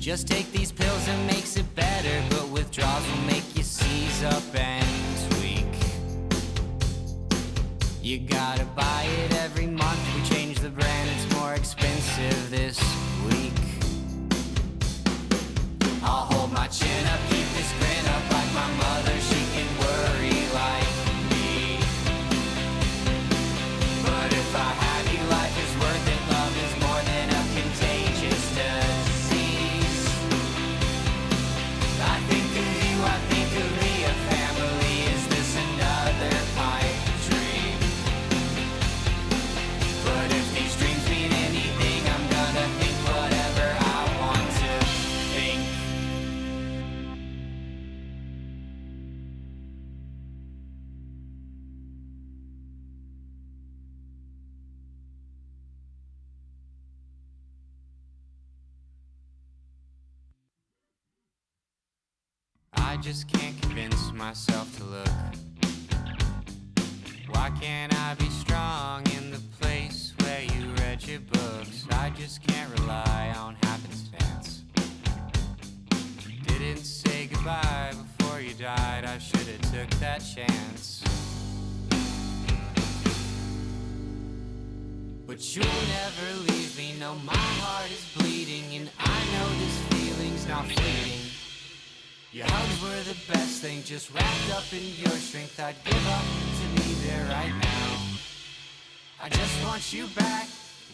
Just take these pills and makes it better, but withdrawals will make you seize up and tweak. You gotta buy it every month. We change the brand, it's more expensive this week. I'll hold my chin up, keep this grin up like my mother. She can worry like me. But if I have you, life is worth it. Love is more than a contagious disease. I think of you, I think of me, a family. Is this another pipe dream? But if these dreams mean anything, I'm gonna think whatever I want to think. I just can't convince myself to look. Why can't I be strong in the place where you read your books? I just can't rely on happenstance. Didn't say goodbye before you died. I should have took that chance. But you'll never leave me. No, my heart is bleeding, and I know this feeling's not fleeting. Your hugs were the best thing, just wrapped up in your strength. I'd give up to be there right now. I just want you back,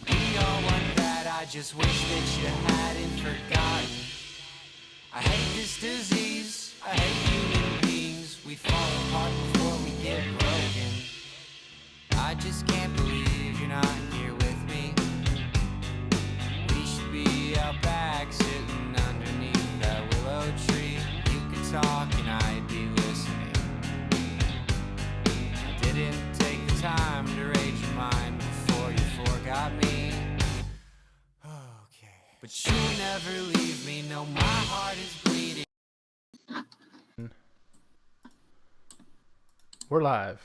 we all want that. I just wish that you hadn't forgotten. I hate this disease, I hate human beings. We fall apart before we get broken. I just can't believe you're not here with me. We should be out back sitting underneath that willow tree. Talk and I'd be listening. I didn't take the time to read your mind before you forgot me. Okay, but you'll never leave me. No, my heart is bleeding. We're live.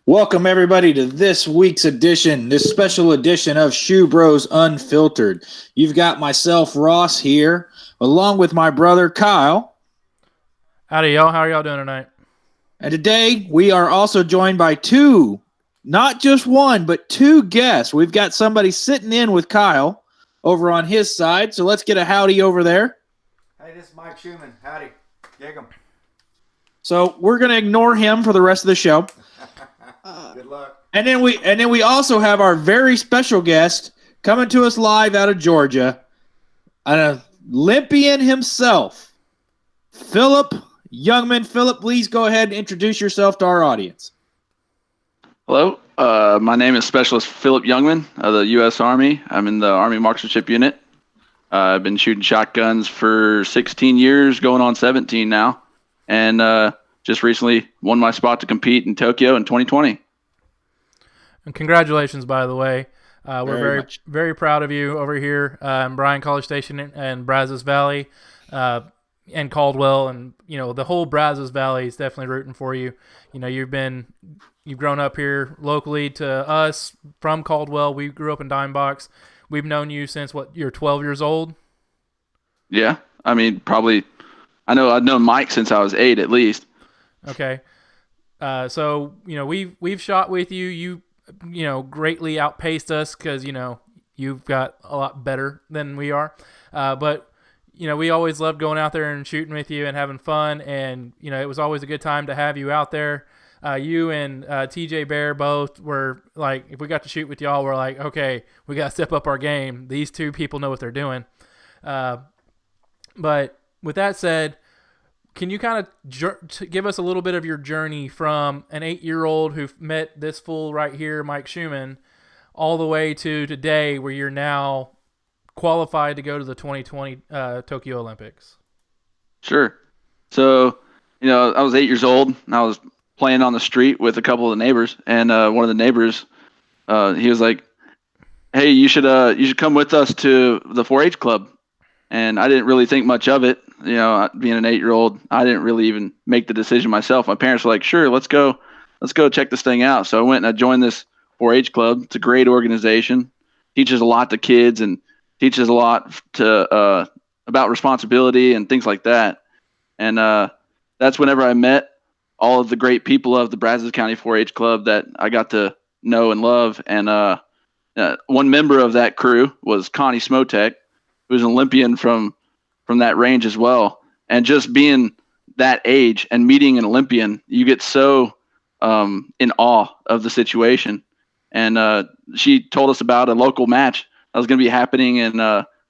Welcome, everybody, to this week's edition, this special edition of SchuBros Unfiltered. You've got myself, Ross, here, along with my brother, Kyle. Howdy, y'all. How are y'all doing tonight? And today, we are also joined by two, not just one, but two guests. We've got somebody sitting in with Kyle over on his side, so let's get a howdy over there. Hey, this is Mike Schumann. Howdy. Gig 'em. So we're going to ignore him for the rest of the show. Good luck. And then we also have our very special guest coming to us live out of Georgia, an Olympian himself, Phillip Jungman. Phillip, please go ahead and introduce yourself to our audience. Hello, my name is Specialist Phillip Jungman of the U.S. Army. I'm in the Army Marksmanship Unit. I've been shooting shotguns for 16 years, going on 17 now, and just recently won my spot to compete in Tokyo in 2020. And congratulations, by the way. We're Very very proud of you over here in Bryan College Station and Brazos Valley and Caldwell. And, the whole Brazos Valley is definitely rooting for you. You've grown up here locally to us from Caldwell. We grew up in Dime Box. We've known you since, you're 12 years old? Yeah, I mean, probably. I've known Mike since I was 8 at least. Okay. So, we've shot with you. You greatly outpaced us because, you've got a lot better than we are. But, we always loved going out there and shooting with you and having fun. And, it was always a good time to have you out there. You and TJ Bear both were like, if we got to shoot with y'all, we're like, okay, we got to step up our game. These two people know what they're doing. But with that said, can you kind of give us a little bit of your journey from an 8-year-old who met this fool right here, Mike Schumann, all the way to today where you're now qualified to go to the 2020 Tokyo Olympics? Sure. So, I was 8 years old, and I was playing on the street with a couple of the neighbors, and one of the neighbors, he was like, "Hey, you should come with us to the 4-H club." And I didn't really think much of it. Being an 8-year-old, I didn't really even make the decision myself. My parents were like, "Sure, let's go check this thing out." So I went and I joined this 4-H club. It's a great organization. Teaches a lot to kids and teaches a lot to about responsibility and things like that. And that's whenever I met all of the great people of the Brazos County 4-H club that I got to know and love. And one member of that crew was Connie Smotek, who was an Olympian from that range as well. And just being that age and meeting an Olympian, you get so in awe of the situation. And she told us about a local match that was going to be happening in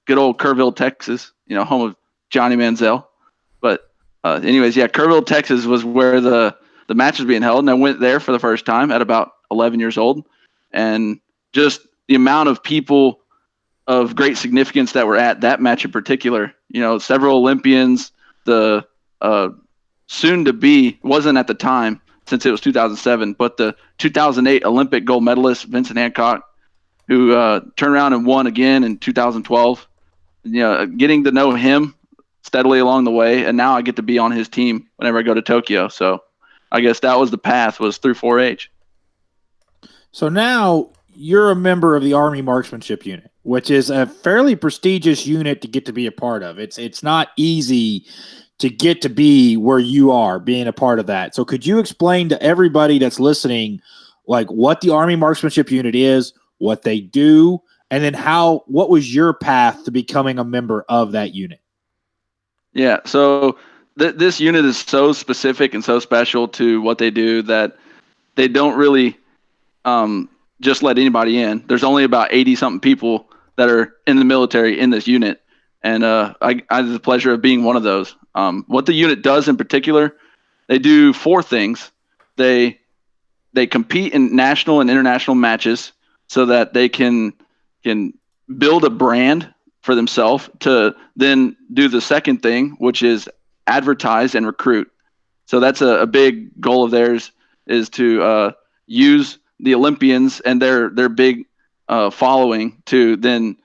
good old Kerrville, Texas, home of Johnny Manziel. But anyways, yeah, Kerrville, Texas was where the match was being held. And I went there for the first time at about 11 years old. And just the amount of people of great significance that were at that match in particular, several Olympians, the soon to be, wasn't at the time since it was 2007, but the 2008 Olympic gold medalist, Vincent Hancock, who turned around and won again in 2012, getting to know him steadily along the way. And now I get to be on his team whenever I go to Tokyo. So I guess that was the path, was through 4-H. So now you're a member of the Army Marksmanship Unit, which is a fairly prestigious unit to get to be a part of. It's not easy to get to be where you are, being a part of that. So could you explain to everybody that's listening, like what the Army Marksmanship Unit is, what they do, and then what was your path to becoming a member of that unit? Yeah, so this unit is so specific and so special to what they do that they don't really just let anybody in. There's only about 80-something people that are in the military in this unit, and I had the pleasure of being one of those. What the unit does in particular, they do 4 things. They compete in national and international matches so that they can build a brand for themselves to then do the second thing, which is advertise and recruit. So that's a big goal of theirs, is to use the Olympians and their big following to then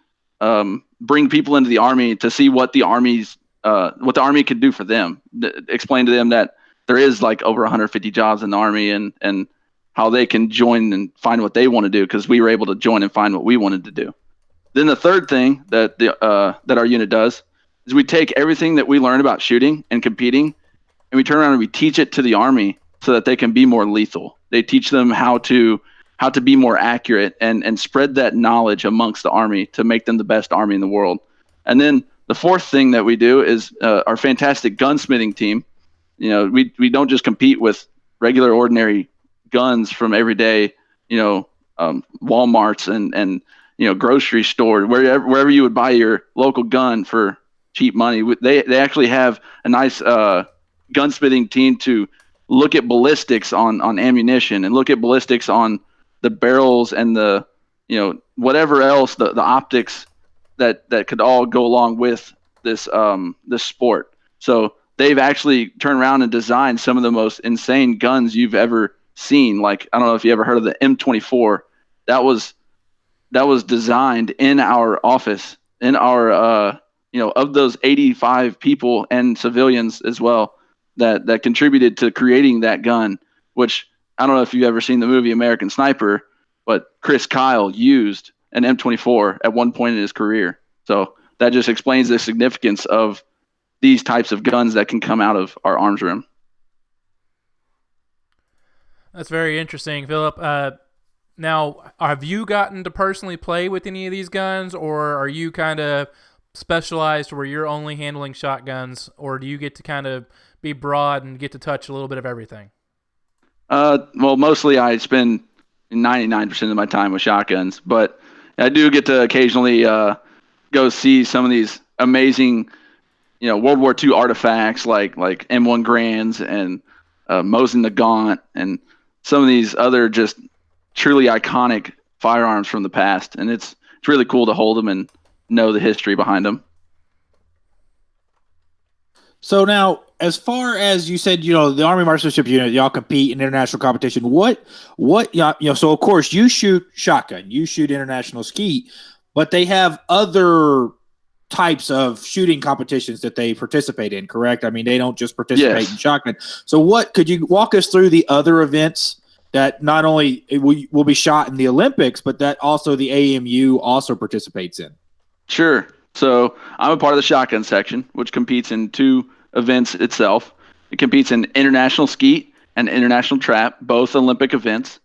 bring people into the Army to see what the Army could do for them. Explain to them that there is like over 150 jobs in the Army and how they can join and find what they want to do, because we were able to join and find what we wanted to do. Then the third thing that our unit does is we take everything that we learn about shooting and competing, and we turn around and we teach it to the Army so that they can be more lethal. They teach them how to be more accurate and spread that knowledge amongst the Army to make them the best Army in the world. And then the fourth thing that we do is our fantastic gunsmithing team. We don't just compete with regular ordinary guns from everyday, Walmarts and grocery store, wherever you would buy your local gun for cheap money. They actually have a nice gunsmithing team to look at ballistics on ammunition and look at ballistics on the barrels and the whatever else, the optics that could all go along with this sport. So they've actually turned around and designed some of the most insane guns you've ever seen. Like, I don't know if you ever heard of the M24. That was designed in our office, in our of those 85 people and civilians as well that contributed to creating that gun, which I don't know if you've ever seen the movie American Sniper, but Chris Kyle used an M24 at one point in his career. So that just explains the significance of these types of guns that can come out of our arms room. That's very interesting, Phillip. Now, have you gotten to personally play with any of these guns, or are you kind of specialized where you're only handling shotguns, or do you get to kind of be broad and get to touch a little bit of everything? Well, mostly I spend 99% of my time with shotguns, but I do get to occasionally go see some of these amazing, World War II artifacts like M1 Grands and Mosin Nagant and some of these other just truly iconic firearms from the past. And it's really cool to hold them and know the history behind them. So now, as far as you said, the Army Marksmanship Unit, y'all compete in international competition. So of course you shoot shotgun, you shoot international skeet, but they have other types of shooting competitions that they participate in, correct? I mean, they don't just participate in shotgun. So could you walk us through the other events that not only will be shot in the Olympics, but that also the AMU also participates in. Sure. So I'm a part of the shotgun section, which competes in 2 events itself. It competes in international skeet and international trap, both Olympic events.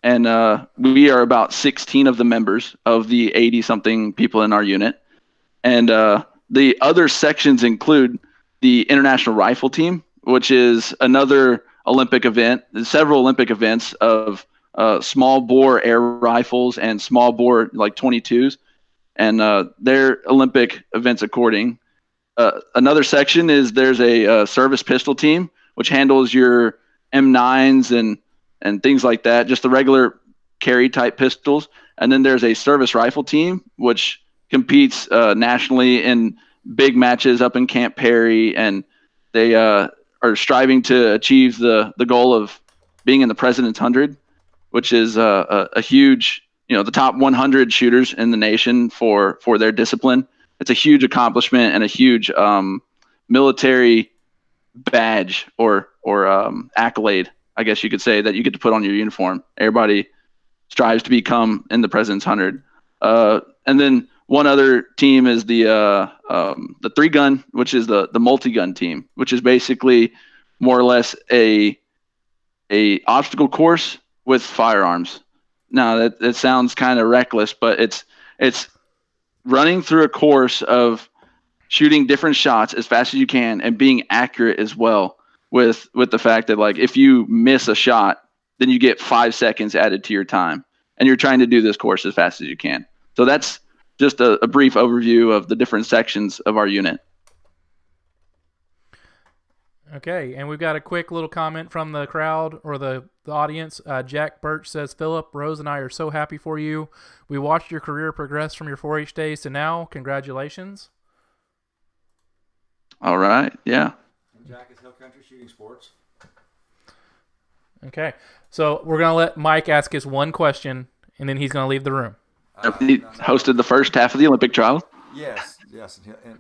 And we are about 16 of the members of the 80-something people in our unit. And the other sections include the international rifle team, which is another Olympic event. There's several Olympic events of small bore air rifles and small bore like 22s. And their Olympic events according. Another section is there's a service pistol team, which handles your M9s and things like that, just the regular carry type pistols. And then there's a service rifle team, which competes nationally in big matches up in Camp Perry, and they are striving to achieve the goal of being in the President's 100, which is a huge, the top 100 shooters in the nation for their discipline. It's a huge accomplishment and a huge military badge or accolade, I guess you could say, that you get to put on your uniform. Everybody strives to become in the President's 100. And then one other team is the 3-gun, which is the multi-gun team, which is basically more or less a obstacle course with firearms. Now that sounds kind of reckless, but it's running through a course of shooting different shots as fast as you can and being accurate as well, with the fact that, like, if you miss a shot, then you get 5 seconds added to your time, and you're trying to do this course as fast as you can. So that's just a brief overview of the different sections of our unit. Okay, and we've got a quick little comment from the crowd or the audience. Jack Birch says, Phillip, Rose and I are so happy for you. We watched your career progress from your 4-H days to now. Congratulations. All right, yeah. And Jack is Hill Country Shooting Sports. Okay, so we're going to let Mike ask us one question, and then he's going to leave the room. He hosted the first half of the Olympic trials. Yes. And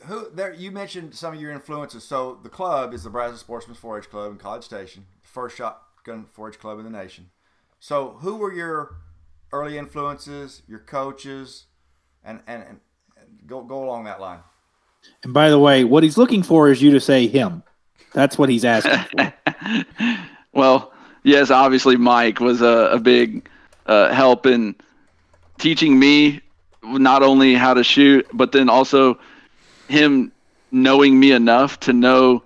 who there? You mentioned some of your influences. So the club is the Brazos Sportsman's 4-H Club in College Station, the first shotgun 4-H club in the nation. So who were your early influences, your coaches, and go along that line? And by the way, what he's looking for is you to say him. That's what he's asking for. Well, yes, obviously Mike was a big help in teaching me not only how to shoot, but then also him knowing me enough to know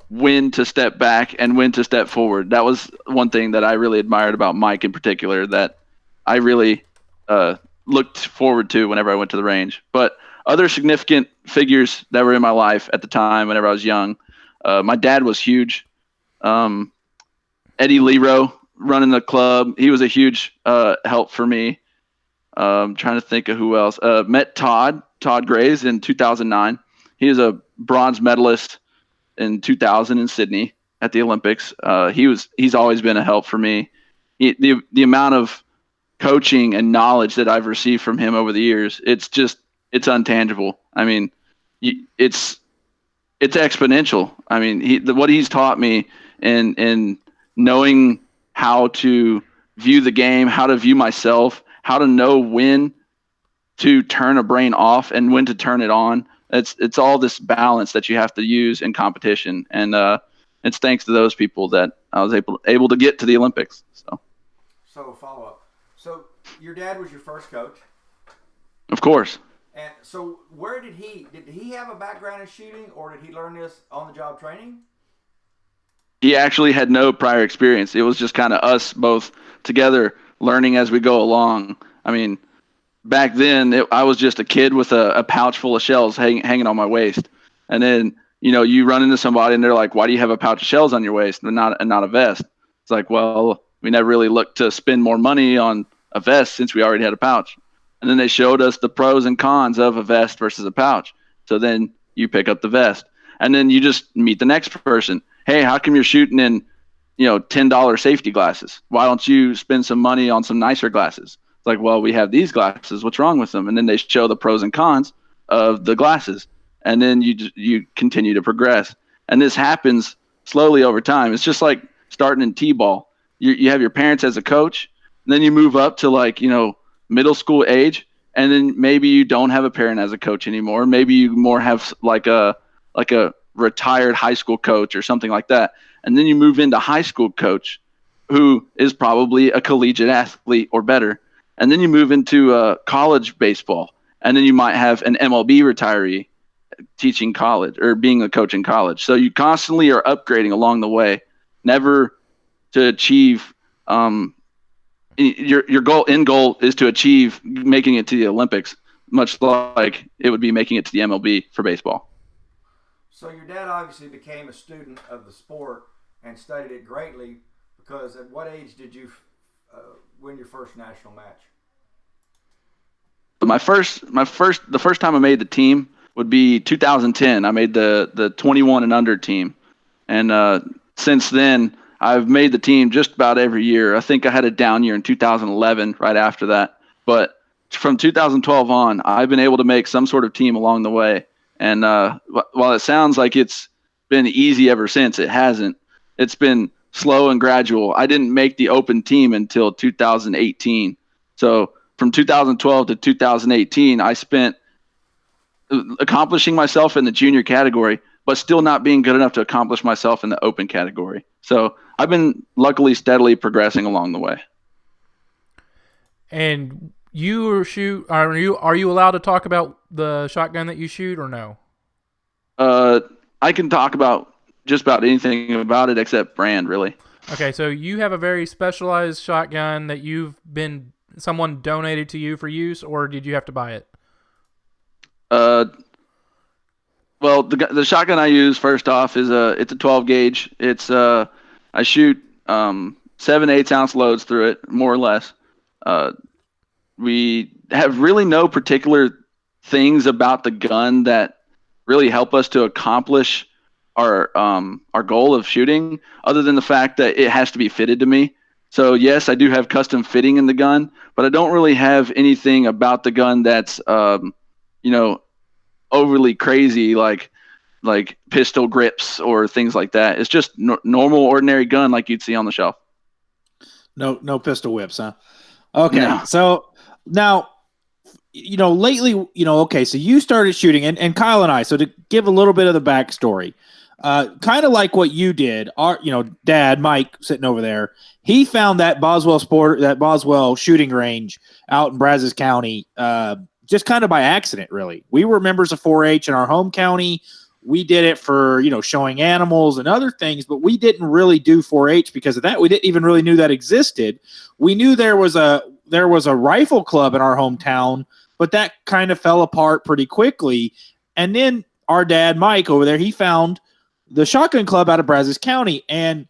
when to step back and when to step forward. That was one thing that I really admired about Mike in particular, that I really looked forward to whenever I went to the range. But other significant figures that were in my life at the time whenever I was young, my dad was huge. Eddie Lero running the club, he was a huge help for me. Trying to think of who else. Met Todd Graves in 2009. He was a bronze medalist in 2000 in Sydney at the Olympics. He's always been a help for me. The amount of coaching and knowledge that I've received from him over the years, it's untangible. I mean, it's exponential. I mean, what he's taught me in knowing how to view the game, how to view myself, how to know when to turn a brain off and when to turn it on. It's all this balance that you have to use in competition, and it's thanks to those people that I was able to get to the Olympics. So follow up. So your dad was your first coach, of course. And so where did he have a background in shooting, or did he learn this on the job training? He actually had no prior experience. It was just kind of us both together learning as we go along. I mean, back then I was just a kid with a pouch full of shells hanging on my waist. And then, you run into somebody and they're like, why do you have a pouch of shells on your waist and not a vest? It's like, well, we never really looked to spend more money on a vest since we already had a pouch. And then they showed us the pros and cons of a vest versus a pouch. So then you pick up the vest. And then you just meet the next person. Hey, how come you're shooting in, $10 safety glasses? Why don't you spend some money on some nicer glasses? It's like, well, we have these glasses. What's wrong with them? And then they show the pros and cons of the glasses. And then you continue to progress. And this happens slowly over time. It's just like starting in T-ball. You have your parents as a coach, and then you move up to like, middle school age, and then maybe you don't have a parent as a coach anymore. Maybe you more have like a retired high school coach or something like that. And then you move into high school coach, who is probably a collegiate athlete or better. And then you move into college baseball, and then you might have an MLB retiree teaching college or being a coach in college. So you constantly are upgrading along the way, never to achieve your goal is to achieve making it to the Olympics, much like it would be making it to the MLB for baseball. So your dad obviously became a student of the sport and studied it greatly, because at what age did you win your first national match? The first time I made the team would be 2010. I made the 21 and under team, and since then I've made the team just about every year. I think I had a down year in 2011 right after that, but from 2012 on, I've been able to make some sort of team along the way. And while it sounds like it's been easy ever since, it hasn't. It's been slow and gradual. I didn't make the open team until 2018. So from 2012 to 2018, I spent accomplishing myself in the junior category, but still not being good enough to accomplish myself in the open category. So I've been luckily steadily progressing along the way. And are you allowed to talk about the shotgun that you shoot or no? I can talk about just about anything about it except brand, really. Okay, so you have a very specialized shotgun that someone donated to you for use, or did you have to buy it? Well, the shotgun I use, first off, is it's a 12 gauge. It's I shoot 7/8 ounce loads through it, more or less. We have really no particular things about the gun that really help us to accomplish our goal of shooting, other than the fact that it has to be fitted to me. So yes, I do have custom fitting in the gun, but I don't really have anything about the gun that's overly crazy, like pistol grips or things like that. It's just normal, ordinary gun like you'd see on the shelf. No pistol whips, huh? Okay, No. So now, lately, okay, so you started shooting, and Kyle and I, so to give a little bit of the backstory, kind of like what you did, our, dad, Mike, sitting over there, he found that Boswell shooting range out in Brazos County, just kind of by accident, really. We were members of 4-H in our home county. We did it for, showing animals and other things, but we didn't really do 4-H because of that. We didn't even really knew that existed. We knew there was a rifle club in our hometown, but that kind of fell apart pretty quickly. And then our dad, Mike, over there, he found the shotgun club out of Brazos County, and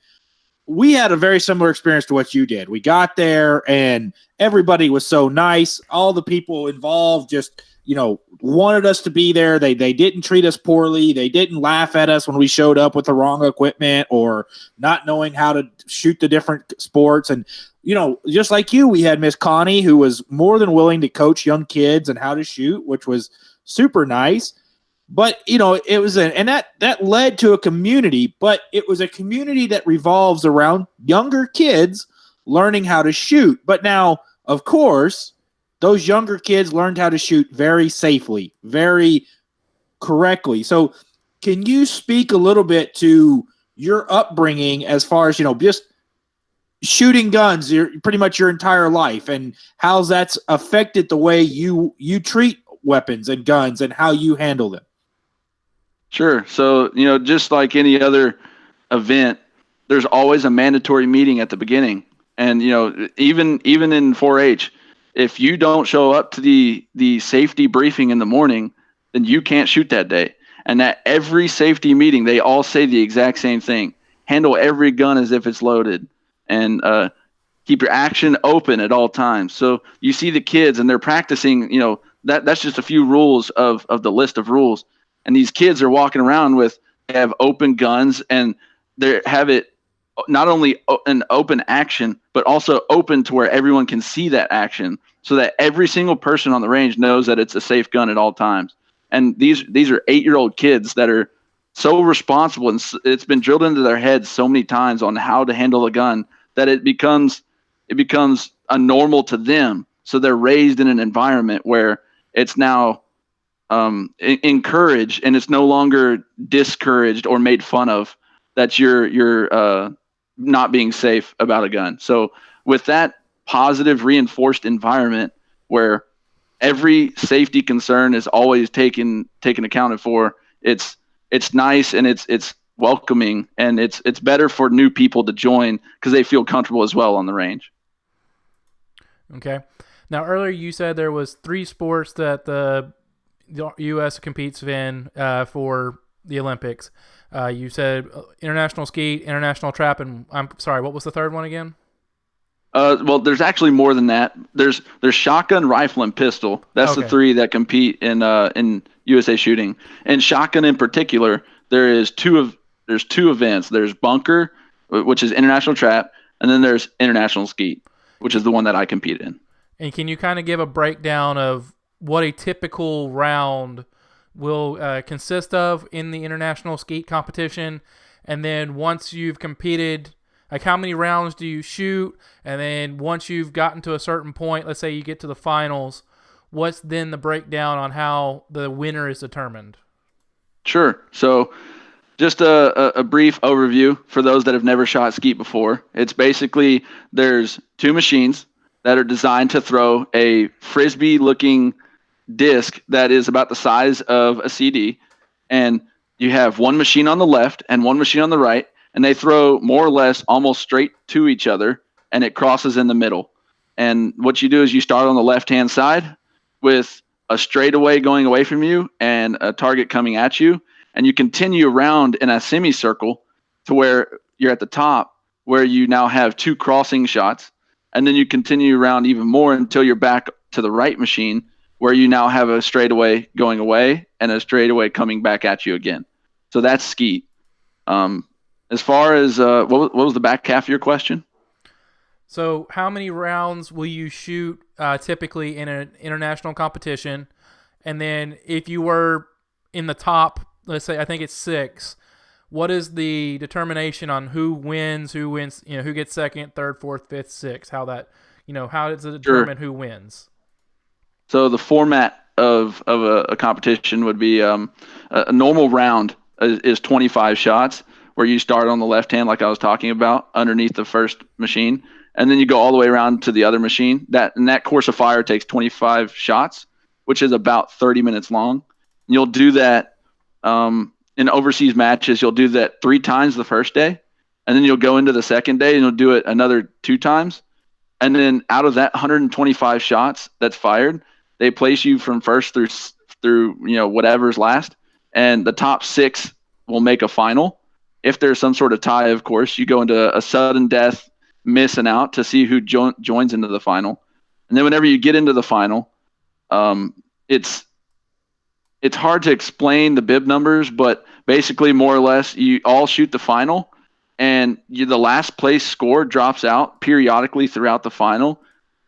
we had a very similar experience to what you did. We got there, and everybody was so nice. All the people involved just, wanted us to be there. They didn't treat us poorly. They didn't laugh at us when we showed up with the wrong equipment or not knowing how to shoot the different sports. And, just like you, we had Miss Connie, who was more than willing to coach young kids and how to shoot, which was super nice. But, it was and that led to a community, but it was a community that revolves around younger kids learning how to shoot. But now, of course, those younger kids learned how to shoot very safely, very correctly. So can you speak a little bit to your upbringing as far as, just shooting guns pretty much your entire life, and how that's affected the way you treat weapons and guns and how you handle them? Sure. So, just like any other event, there's always a mandatory meeting at the beginning. And, even in 4-H, if you don't show up to the safety briefing in the morning, then you can't shoot that day. And at every safety meeting, they all say the exact same thing. Handle every gun as if it's loaded, and keep your action open at all times. So you see the kids, and they're practicing, that's just a few rules of the list of rules. And these kids are walking around they have open guns, and they have it not only an open action, but also open to where everyone can see that action, so that every single person on the range knows that it's a safe gun at all times. And these are 8-year-old kids that are so responsible, and it's been drilled into their heads so many times on how to handle a gun that it becomes a normal to them. So they're raised in an environment where it's now encouraged, and it's no longer discouraged or made fun of that you're not being safe about a gun. So with that positive reinforced environment where every safety concern is always taken accounted for, it's nice, and it's welcoming, and it's better for new people to join because they feel comfortable as well on the range. Okay. Now, earlier you said there was 3 sports that the U.S. competes in for the Olympics. You said international skeet, international trap, and I'm sorry, what was the third one again? Well, there's actually more than that. There's shotgun, rifle, and pistol. That's Okay. the 3 that compete in USA shooting. And shotgun in particular, there's two events. There's bunker, which is international trap, and then there's international skeet, which is the one that I compete in. And can you kind of give a breakdown of what a typical round will consist of in the international skeet competition? And then once you've competed, like how many rounds do you shoot? And then once you've gotten to a certain point, let's say you get to the finals, what's then the breakdown on how the winner is determined? Sure. So just a brief overview for those that have never shot skeet before. It's basically there's 2 machines that are designed to throw a frisbee-looking disc that is about the size of a CD, and you have one machine on the left and one machine on the right, and they throw more or less almost straight to each other, and it crosses in the middle. And what you do is you start on the left-hand side with a straightaway going away from you and a target coming at you, and you continue around in a semicircle to where you're at the top, where you now have 2 crossing shots, and then you continue around even more until you're back to the right machine, where you now have a straightaway going away and a straightaway coming back at you again. So that's skeet. As far as what was the back half of your question? So how many rounds will you shoot typically in an international competition? And then if you were in the top, let's say, I think it's 6, what is the determination on who wins, who gets second, third, fourth, fifth, sixth, how does it determine who wins? So the format of a competition would be a normal round is 25 shots, where you start on the left hand, like I was talking about, underneath the first machine, and then you go all the way around to the other machine. That course of fire takes 25 shots, which is about 30 minutes long. And you'll do that in overseas matches. You'll do that 3 times the first day, and then you'll go into the second day and you'll do it another 2 times. And then out of that 125 shots that's fired, they place you from first through whatever's last, and the top 6 will make a final. If there's some sort of tie, of course, you go into a sudden death, missing out to see who joins into the final. And then whenever you get into the final, it's hard to explain the bib numbers, but basically more or less you all shoot the final, and the last place score drops out periodically throughout the final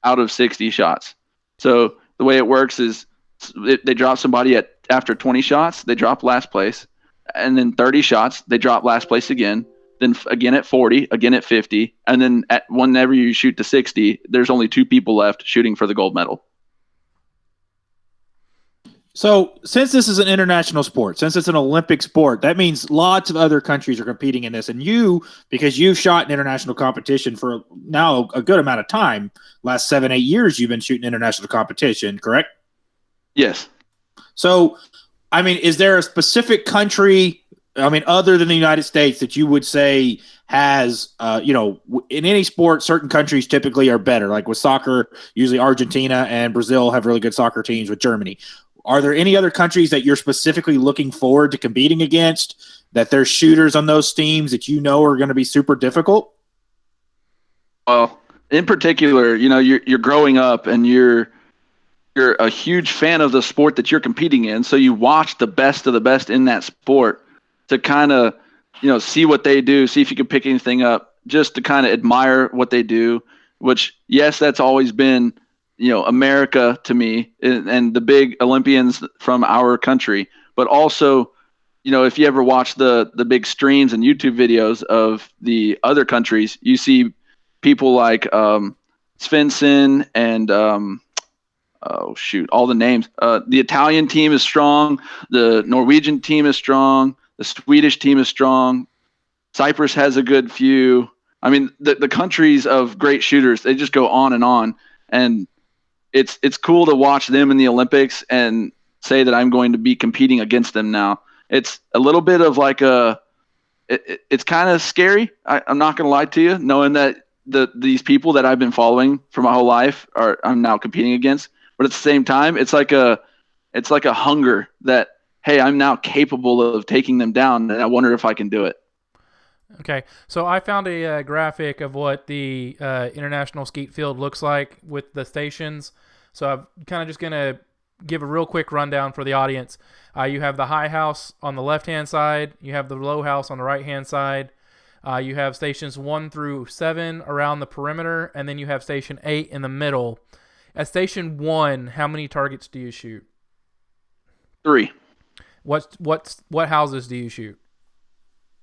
out of 60 shots. So the way it works is they drop somebody after 20 shots, they drop last place, and then 30 shots, they drop last place again, then again at 40, again at 50, and then whenever you shoot to 60, there's only 2 people left shooting for the gold medal. So since this is an international sport, since it's an Olympic sport, that means lots of other countries are competing in this. And you, because you've shot in international competition for now a good amount of time, last 7-8 years, you've been shooting international competition, correct? Yes. So, I mean, is there a specific country, other than the United States, that you would say has, in any sport, certain countries typically are better? Like with soccer, usually Argentina and Brazil have really good soccer teams with Germany. Are there any other countries that you're specifically looking forward to competing against, that there's shooters on those teams that you know are going to be super difficult? Well, in particular, you're growing up and you're a huge fan of the sport that you're competing in, so you watch the best of the best in that sport to kind of, see what they do, see if you can pick anything up, just to kind of admire what they do, which, yes, that's always been America to me and the big Olympians from our country, but also, if you ever watch the big streams and YouTube videos of the other countries, you see people like Svensson and all the names. The Italian team is strong. The Norwegian team is strong. The Swedish team is strong. Cyprus has a good few. I mean, the countries of great shooters, they just go on, and it's cool to watch them in the Olympics and say that I'm going to be competing against them now. It's a little bit of like it's kind of scary. I'm not going to lie to you, knowing that these people that I've been following for my whole life I'm now competing against. But at the same time, it's like a hunger that, hey, I'm now capable of taking them down, and I wonder if I can do it. Okay, so I found a graphic of what the international skeet field looks like with the stations. So I'm kind of just going to give a real quick rundown for the audience. You have the high house on the left-hand side. You have the low house on the right-hand side. You have stations 1 through 7 around the perimeter, and then you have station 8 in the middle. At station 1, how many targets do you shoot? 3. What houses do you shoot?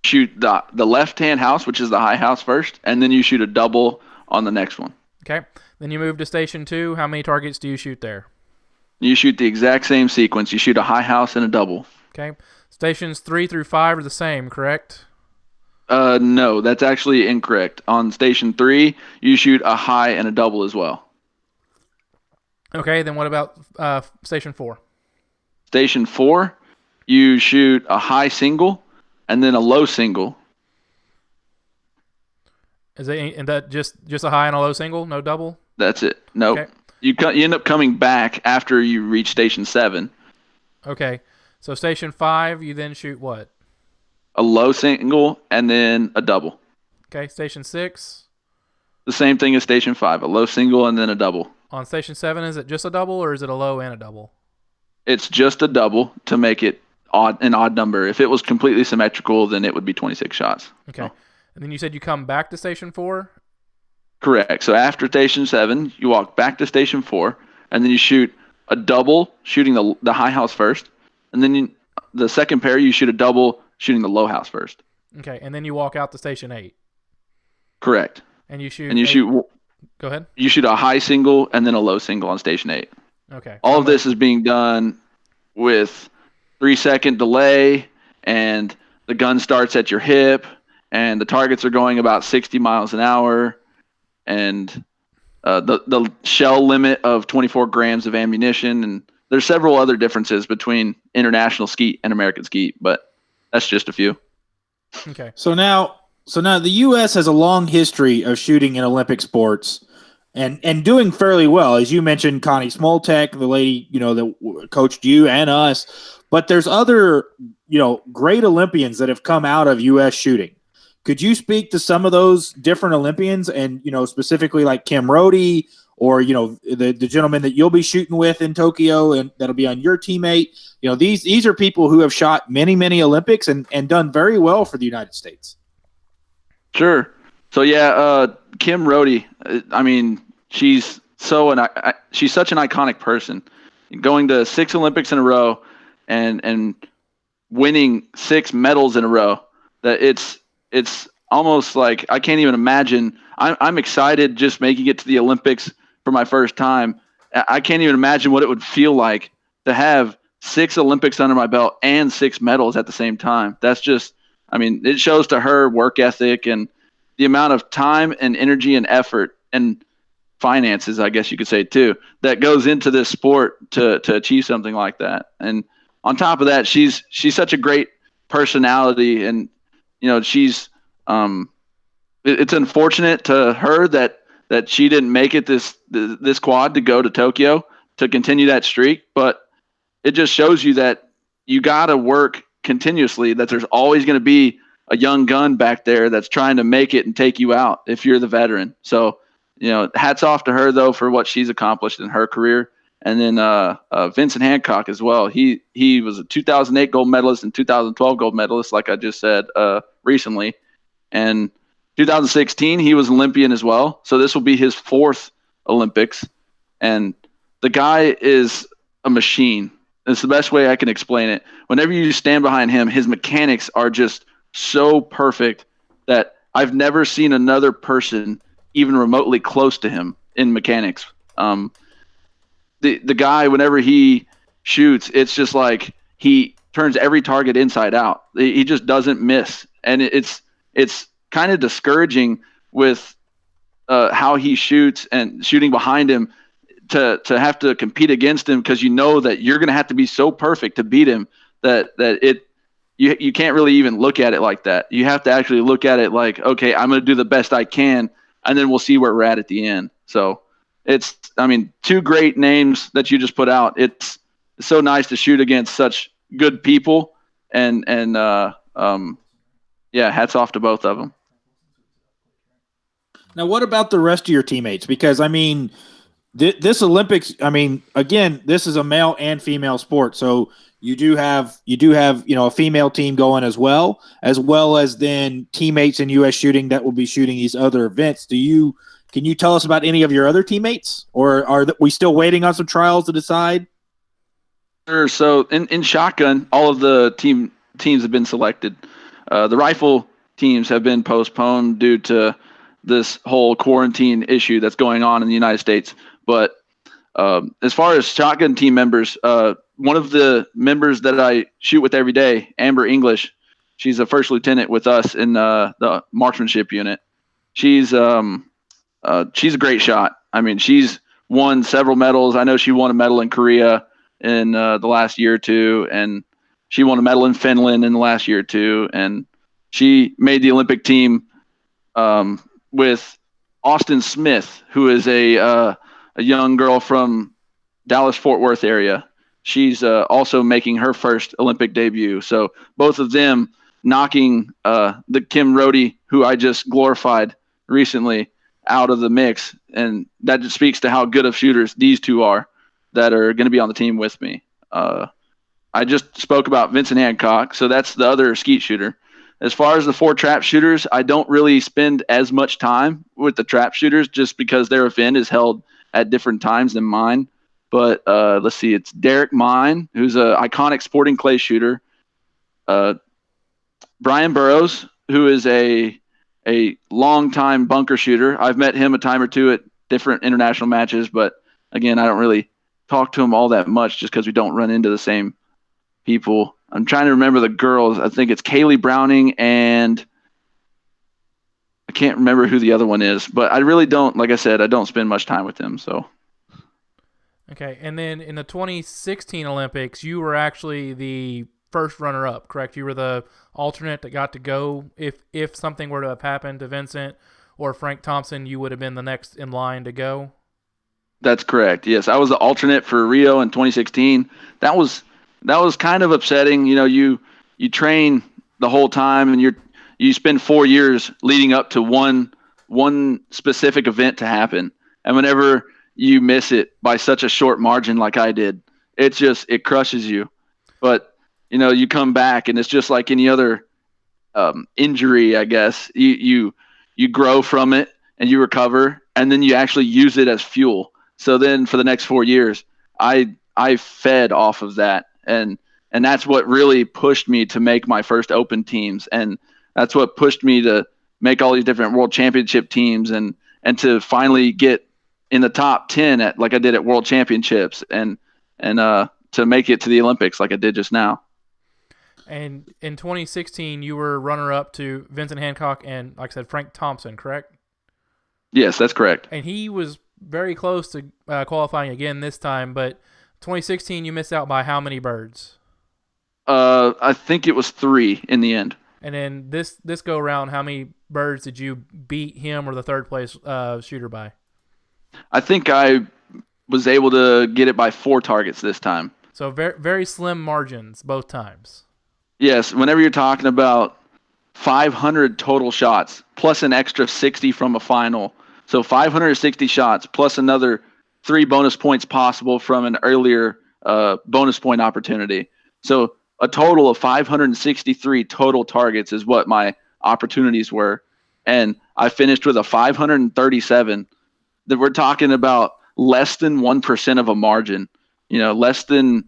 Shoot the left-hand house, which is the high house first, and then you shoot a double on the next one. Okay. Then you move to station 2. How many targets do you shoot there? You shoot the exact same sequence. You shoot a high house and a double. Okay. Stations 3 through 5 are the same, correct? No, that's actually incorrect. On station 3, you shoot a high and a double as well. Okay, then what about station 4? Station 4, you shoot a high single and then a low single. Is that just a high and a low single, no double? That's it. Nope. Okay. You end up coming back after you reach station 7. Okay. So station 5, you then shoot what? A low single and then a double. Okay. Station 6? The same thing as station 5, a low single and then a double. On station 7, is it just a double or is it a low and a double? It's just a double to make it an odd number. If it was completely symmetrical, then it would be 26 shots. Okay. And then you said you come back to station 4? Correct. So after station 7, you walk back to station 4, and then you shoot a double, shooting the high house first, and then the second pair, you shoot a double, shooting the low house first. Okay, and then you walk out to station 8. Correct. And you shoot. Go ahead. You shoot a high single and then a low single on station 8. Okay. All of this is being done with 3-second delay, and the gun starts at your hip, and the targets are going about 60 miles an hour, and the shell limit of 24 grams of ammunition, and there's several other differences between international skeet and American skeet, but that's just a few. Okay. So now the U.S. has a long history of shooting in Olympic sports and doing fairly well. As you mentioned, Connie Smoltek, the lady, that coached you and us, but there's other, great Olympians that have come out of U.S. shooting. Could you speak to some of those different Olympians and, specifically like Kim Rhodey or, the gentleman that you'll be shooting with in Tokyo and that'll be on your teammate? These are people who have shot many, many Olympics and done very well for the United States. Sure. So, Kim Rhodey, I mean, she's such an iconic person. Going to 6 Olympics in a row and winning 6 medals in a row, that it's almost like I can't even imagine. I'm excited just making it to the Olympics for my first time. I can't even imagine what it would feel like to have 6 Olympics under my belt and 6 medals at the same time. That's just, it shows to her work ethic and the amount of time and energy and effort and finances, I guess you could say too, that goes into this sport to achieve something like that. And on top of that, she's such a great personality, and she's it's unfortunate to her that she didn't make it this quad to go to Tokyo to continue that streak, but it just shows you that you got to work continuously, that there's always going to be a young gun back there that's trying to make it and take you out if you're the veteran. So, hats off to her though for what she's accomplished in her career. And then Vincent Hancock as well. He was a 2008 gold medalist and 2012 gold medalist, like I just said recently. And 2016, he was Olympian as well. So this will be his 4th Olympics. And the guy is a machine. It's the best way I can explain it. Whenever you stand behind him, his mechanics are just so perfect that I've never seen another person even remotely close to him in mechanics. The guy, whenever he shoots, it's just like he turns every target inside out. He just doesn't miss, and it's kind of discouraging with how he shoots and shooting behind him to have to compete against him, because you know that you're going to have to be so perfect to beat him that you can't really even look at it like that. You have to actually look at it like, okay, I'm going to do the best I can, and then we'll see where we're at the end. So two great names that you just put out. It's so nice to shoot against such good people, and hats off to both of them. Now, what about the rest of your teammates? Because this Olympics, again, this is a male and female sport, so you do have a female team going as well as then teammates in U.S. shooting that will be shooting these other events. Can you tell us about any of your other teammates, or are we still waiting on some trials to decide? Sure. So in shotgun, all of the teams have been selected. The rifle teams have been postponed due to this whole quarantine issue that's going on in the United States. But as far as shotgun team members, one of the members that I shoot with every day, Amber English, she's a first lieutenant with us in the marksmanship unit. She's a great shot. She's won several medals. I know she won a medal in Korea in the last year or two, and she won a medal in Finland in the last year or two, and she made the Olympic team with Austin Smith, who is a young girl from Dallas-Fort Worth area. She's also making her first Olympic debut. So both of them knocking the Kim Rohde, who I just glorified recently, out of the mix. And that just speaks to how good of shooters these two are that are going to be on the team with me. I just spoke about Vincent Hancock, so that's the other skeet shooter. As far as the 4 trap shooters, I don't really spend as much time with the trap shooters just because their event is held at different times than mine. But let's see, it's Derek Mine, who's an iconic sporting clay shooter. Brian Burrows, who is a long-time bunker shooter. I've met him a time or two at different international matches, but again, I don't really talk to him all that much just because we don't run into the same people. I'm trying to remember the girls. I think it's Kaylee Browning, and I can't remember who the other one is, but I really don't, like I said, I don't spend much time with them. So. Okay, and then in the 2016 Olympics, you were actually the first runner-up, correct? You were the alternate that got to go. If something were to have happened to Vincent or Frank Thompson, you would have been the next in line to go? That's correct. Yes, I was the alternate for Rio in 2016. That was kind of upsetting. You train the whole time, and you spend 4 years leading up to one specific event to happen. And whenever you miss it by such a short margin like I did, it crushes you. But you come back, and it's just like any other injury, I guess. You grow from it, and you recover, and then you actually use it as fuel. So then for the next 4 years, I fed off of that, and that's what really pushed me to make my first open teams, and that's what pushed me to make all these different world championship teams, and to finally get in the top 10 like I did at world championships, and to make it to the Olympics like I did just now. And in 2016, you were runner-up to Vincent Hancock and, like I said, Frank Thompson, correct? Yes, that's correct. And he was very close to qualifying again this time, but 2016, you missed out by how many birds? I think it was 3 in the end. And then this go around, how many birds did you beat him or the third place shooter by? I think I was able to get it by 4 targets this time. So very, very slim margins both times. Yes, whenever you're talking about 500 total shots plus an extra 60 from a final, so 560 shots plus another 3 bonus points possible from an earlier bonus point opportunity. So a total of 563 total targets is what my opportunities were. And I finished with a 537. That we're talking about less than 1% of a margin, less than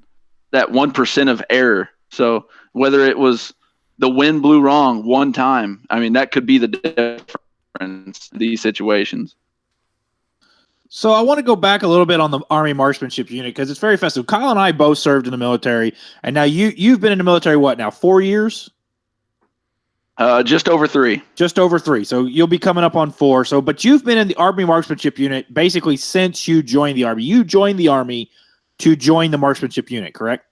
that 1% of error. So whether it was the wind blew wrong one time, I mean, that could be the difference in these situations. So I want to go back a little bit on the Army Marksmanship Unit because it's very festive. Kyle and I both served in the military, and now you've been in the military what now? 4 years? Just over 3. Just over 3. So you'll be coming up on 4. So, but you've been in the Army Marksmanship Unit basically since you joined the Army. You joined the Army to join the Marksmanship Unit, correct?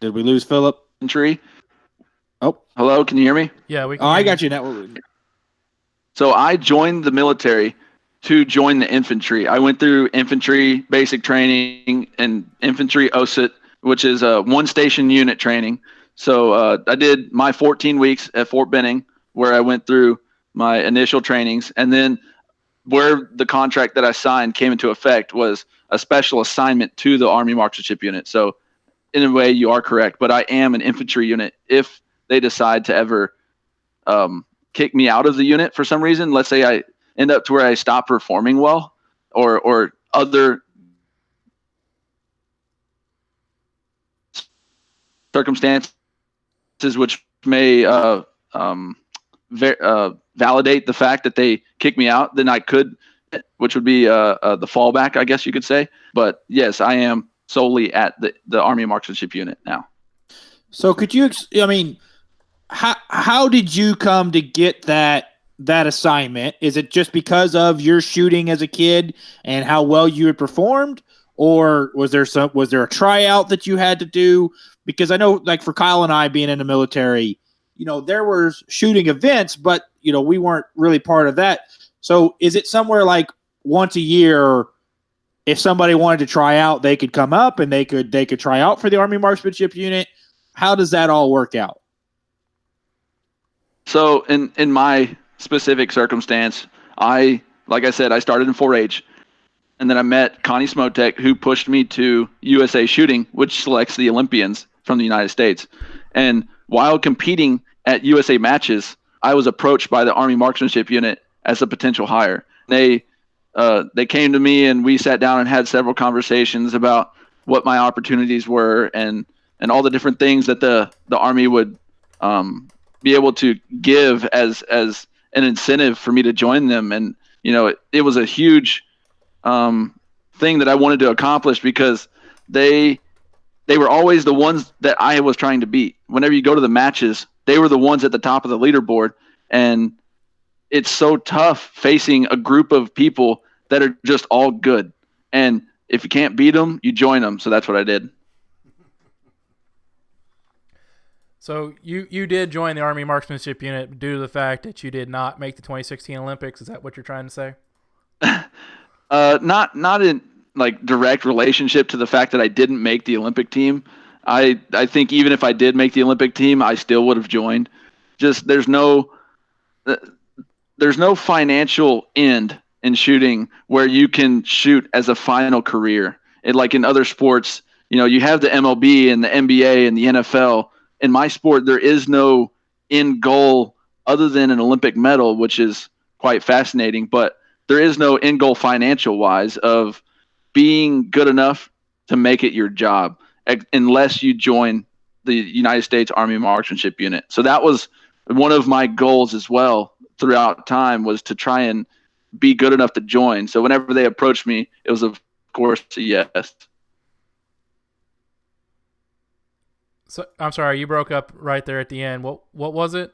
Did we lose Phillip? Infantry. Oh, hello, can you hear me? Yeah, we can. I got you now. So I joined the military to join the infantry. I went through infantry basic training and infantry OSIT, which is a one-station unit training. So I did my 14 weeks at Fort Benning, where I went through my initial trainings. And then where the contract that I signed came into effect was a special assignment to the Army Marksmanship Unit. So in a way, you are correct. But I am an infantry unit if they decide to ever kick me out of the unit for some reason. Let's say I end up to where I stop performing well, or other circumstances which may validate the fact that they kick me out, then I could, which would be the fallback, I guess you could say. But yes, I am solely at the Army Marksmanship Unit now. So could you? I mean, how did you come to get that assignment? Is it just because of your shooting as a kid and how well you had performed, or was there a tryout that you had to do? Because I know, like for Kyle and I being in the military, there were shooting events, but we weren't really part of that. So is it somewhere like once a year, if somebody wanted to try out, they could come up and they could try out for the Army Marksmanship Unit? How does that all work out? So in my specific circumstance, like I said, I started in 4-H, and then I met Connie Smotek, who pushed me to USA Shooting, which selects the Olympians from the United States. And while competing at USA matches, I was approached by the Army Marksmanship Unit as a potential hire. They came to me, and we sat down and had several conversations about what my opportunities were and all the different things that the Army would be able to give as an incentive for me to join them. And it was a huge thing that I wanted to accomplish, because they were always the ones that I was trying to beat. Whenever you go to the matches, they were the ones at the top of the leaderboard, and it's so tough facing a group of people that are just all good. And if you can't beat them, you join them. So that's what I did. So you did join the Army Marksmanship Unit due to the fact that you did not make the 2016 Olympics. Is that what you're trying to say? Not in like direct relationship to the fact that I didn't make the Olympic team. I think even if I did make the Olympic team, I still would have joined. Just there's no financial end in shooting where you can shoot as a final career. Like in other sports, you have the MLB and the NBA and the NFL. In my sport, there is no end goal other than an Olympic medal, which is quite fascinating, but there is no end goal financial wise of being good enough to make it your job unless you join the United States Army Marksmanship Unit. So that was one of my goals as well throughout time, was to try and be good enough to join. So whenever they approached me, it was of course a yes. So I'm sorry, you broke up right there at the end. What was it?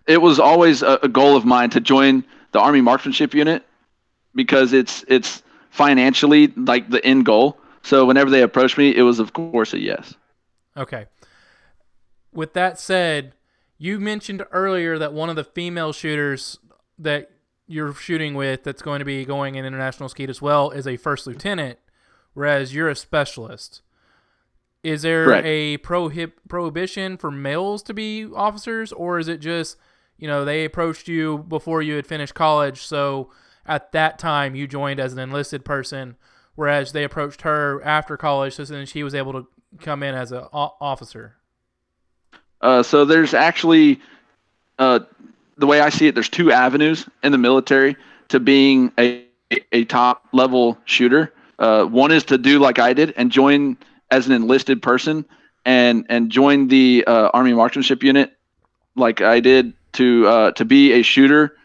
It was always a goal of mine to join the Army Marksmanship Unit because it's financially like the end goal. So whenever they approached me, it was of course a yes. Okay. With that said, you mentioned earlier that one of the female shooters that you're shooting with that's going to be going in international skeet as well is a first lieutenant, whereas you're a specialist. Is there Correct. a prohibition for males to be officers, or is it just, they approached you before you had finished college, so at that time you joined as an enlisted person, whereas they approached her after college, so then she was able to come in as an officer? So there's actually, the way I see it, there's 2 avenues in the military to being a a top level shooter. One is to do like I did and join as an enlisted person and join the Army Marksmanship Unit like I did to be a shooter.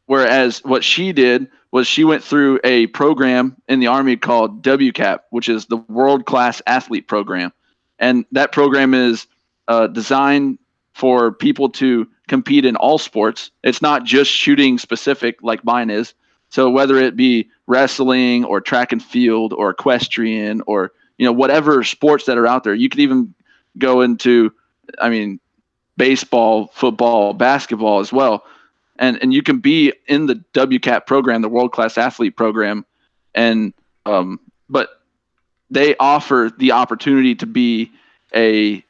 Whereas what she did was she went through a program in the Army called WCAP, which is the World Class Athlete Program. And that program is designed for people to compete in all sports. It's not just shooting specific like mine is. So whether it be wrestling or track and field or equestrian or whatever sports that are out there, you could even go into, baseball, football, basketball as well. And you can be in the WCAP program, the World Class Athlete Program, but they offer the opportunity to be an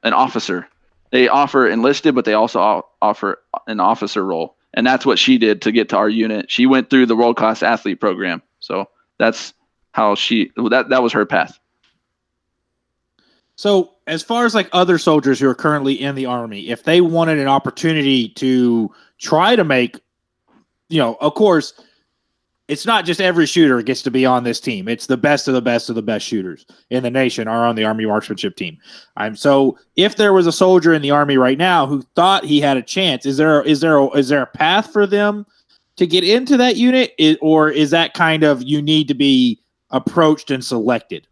officer. They offer enlisted, but they also offer an officer role, and that's what she did to get to our unit. She went through the World Class Athlete Program, so that's how that was her path. So, as far as like other soldiers who are currently in the Army, if they wanted an opportunity to try to make, of course, it's not just every shooter gets to be on this team. It's the best of the best of the best shooters in the nation are on the Army Marksmanship team. So if there was a soldier in the Army right now who thought he had a chance, is there a path for them to get into that unit, or is that kind of you need to be approached and selected?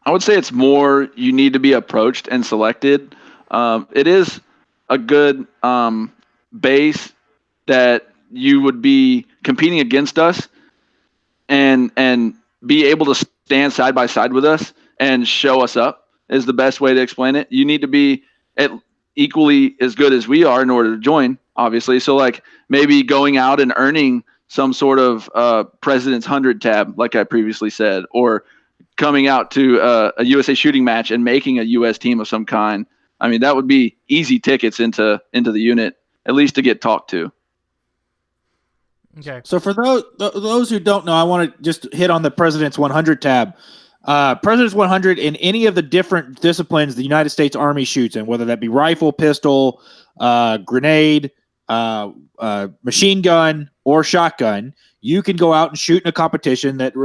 I would say it's more you need to be approached and selected. It is a good base that you would be competing against us and be able to stand side by side with us and show us up is the best way to explain it. You need to be equally as good as we are in order to join, obviously. So like maybe going out and earning some sort of President's 100 tab, like I previously said, or coming out to a USA shooting match and making a U.S. team of some kind. That would be easy tickets into the unit, at least to get talked to. Okay. So for those who don't know, I want to just hit on the President's 100 tab. President's 100 in any of the different disciplines the United States Army shoots in, whether that be rifle, pistol, grenade, machine gun, or shotgun, you can go out and shoot in a competition that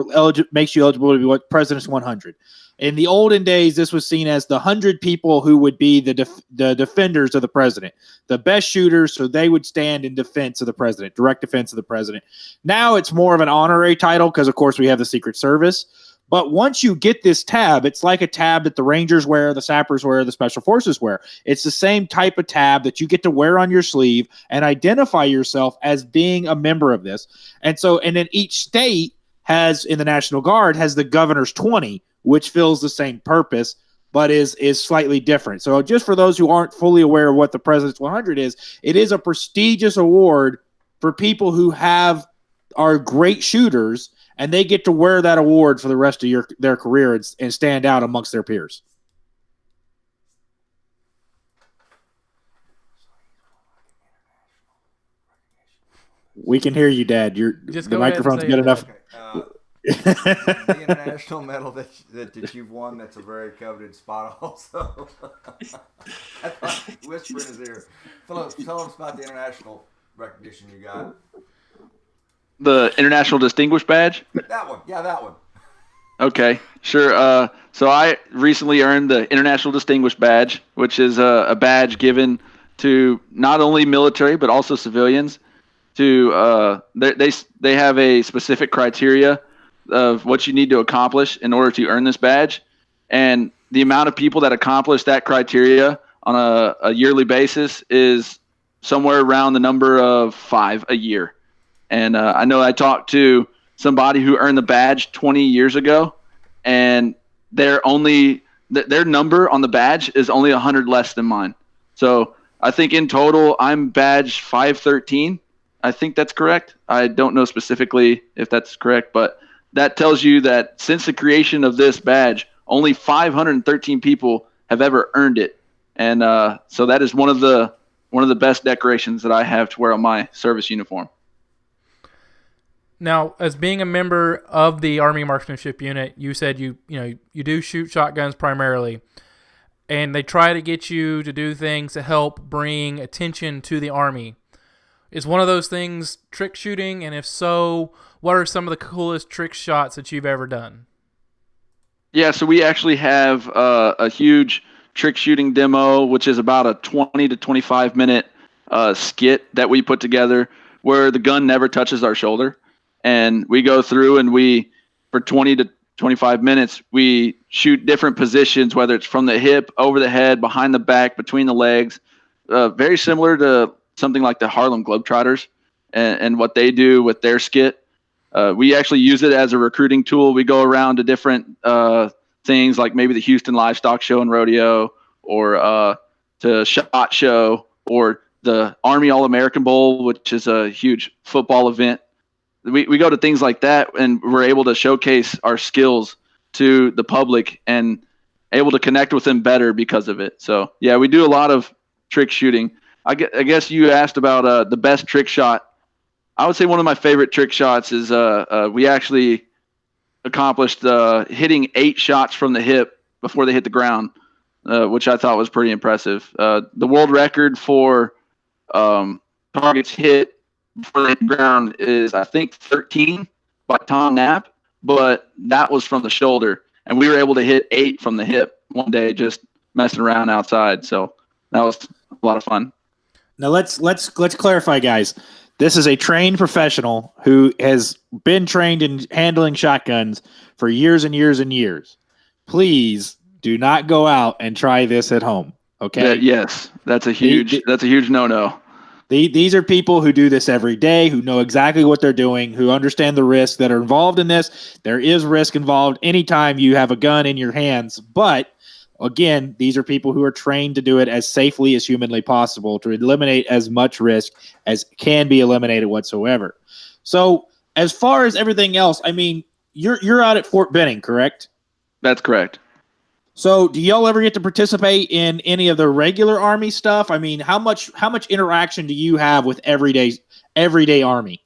makes you eligible to be what President's 100. In the olden days, this was seen as the 100 people who would be the defenders of the president, the best shooters, so they would stand in defense of the president, direct defense of the president. Now it's more of an honorary title because, of course, we have the Secret Service. But once you get this tab, it's like a tab that the Rangers wear, the Sappers wear, the Special Forces wear. It's the same type of tab that you get to wear on your sleeve and identify yourself as being a member of this. And then each state has, in the National Guard, has the Governor's 20, which fills the same purpose, but is slightly different. So just for those who aren't fully aware of what the President's 100 is, it is a prestigious award for people who are great shooters, and they get to wear that award for the rest of their career and stand out amongst their peers. We can hear you, Dad. The microphone's good enough. Okay. The international medal that you've won, that's a very coveted spot also. Whisper in his ear. Phillip, tell us about the international recognition you got. The International Distinguished Badge? That one. Yeah, that one. Okay, sure. So I recently earned the International Distinguished Badge, which is a badge given to not only military but also civilians. They have a specific criteria of what you need to accomplish in order to earn this badge, and the amount of people that accomplish that criteria on a yearly basis is somewhere around the number of 5 a year. And I know I talked to somebody who earned the badge 20 years ago, and their number on the badge is only 100 less than mine. So I think in total I'm badge 513. I think that's correct. I don't know specifically if that's correct, but that tells you that since the creation of this badge, only 513 people have ever earned it. And so that is one of the best decorations that I have to wear on my service uniform. Now, as being a member of the Army Marksmanship Unit, you said you do shoot shotguns primarily, and they try to get you to do things to help bring attention to the Army. is one of those things trick shooting? And if so, what are some of the coolest trick shots that you've ever done? Yeah, so we actually have a huge trick shooting demo, which is about a 20 to 25 minute skit that we put together where the gun never touches our shoulder. And we go through and for 20 to 25 minutes, we shoot different positions, whether it's from the hip, over the head, behind the back, between the legs. Very similar to something like the Harlem Globetrotters and what they do with their skit. We actually use it as a recruiting tool. We go around to different things like maybe the Houston Livestock Show and Rodeo, or to SHOT Show, or the Army All-American Bowl, which is a huge football event. We go to things like that, and we're able to showcase our skills to the public and able to connect with them better because of it. So, yeah, we do a lot of trick shooting. I guess you asked about the best trick shot. I would say one of my favorite trick shots is we actually accomplished hitting 8 shots from the hip before they hit the ground, which I thought was pretty impressive. The world record for targets hit before they hit the ground is, I think, 13 by Tom Knapp, but that was from the shoulder, and we were able to hit 8 from the hip one day just messing around outside. So that was a lot of fun. Now let's clarify, guys. This is a trained professional who has been trained in handling shotguns for years and years and years. Please do not go out and try this at home. Okay? Yes, that's a huge no-no. These are people who do this every day, who know exactly what they're doing, who understand the risks that are involved in this. There is risk involved anytime you have a gun in your hands, but again, these are people who are trained to do it as safely as humanly possible to eliminate as much risk as can be eliminated whatsoever. So as far as everything else, I mean, you're out at Fort Benning, correct? That's correct. So do y'all ever get to participate in any of the regular Army stuff? I mean, how much interaction do you have with everyday Army?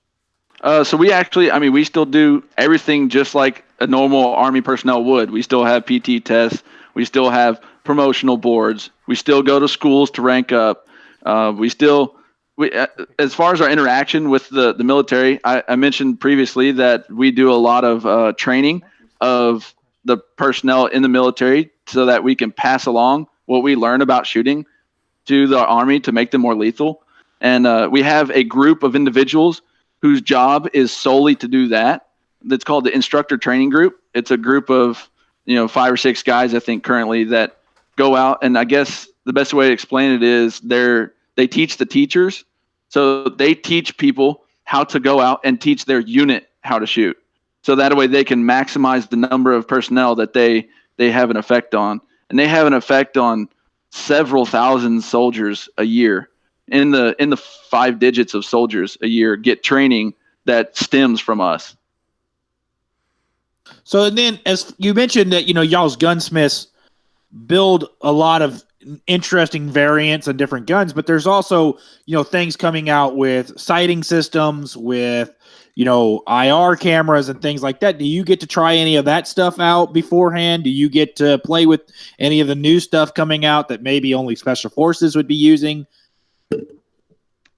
So we still do everything just like a normal Army personnel would. We still have PT tests. We still have promotional boards. We still go to schools to rank up. As far as our interaction with the military, I mentioned previously that we do a lot of training of the personnel in the military so that we can pass along what we learn about shooting to the Army to make them more lethal. And we have a group of individuals whose job is solely to do that. That's called the Instructor Training Group. It's a group of 5 or 6 guys, I think, currently that go out, and I guess the best way to explain it is they teach the teachers. So they teach people how to go out and teach their unit how to shoot. So that way they can maximize the number of personnel that they have an effect on. And they have an effect on several thousand soldiers a year. In the 5 digits of soldiers a year get training that stems from us. So then, as you mentioned that, y'all's gunsmiths build a lot of interesting variants and different guns, but there's also, things coming out with sighting systems, with, IR cameras and things like that. Do you get to try any of that stuff out beforehand? Do you get to play with any of the new stuff coming out that maybe only Special Forces would be using?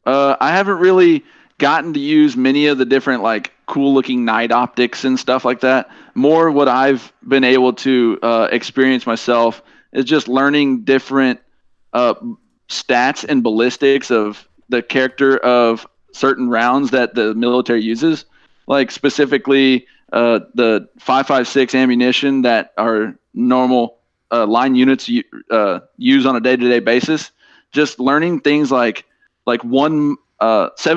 I haven't really gotten to use many of the different cool looking night optics and stuff like that. More what I've been able to experience myself is just learning different stats and ballistics of the character of certain rounds that the military uses, like specifically the 5.56 ammunition that our normal line units use on a day-to-day basis. Just learning things like 7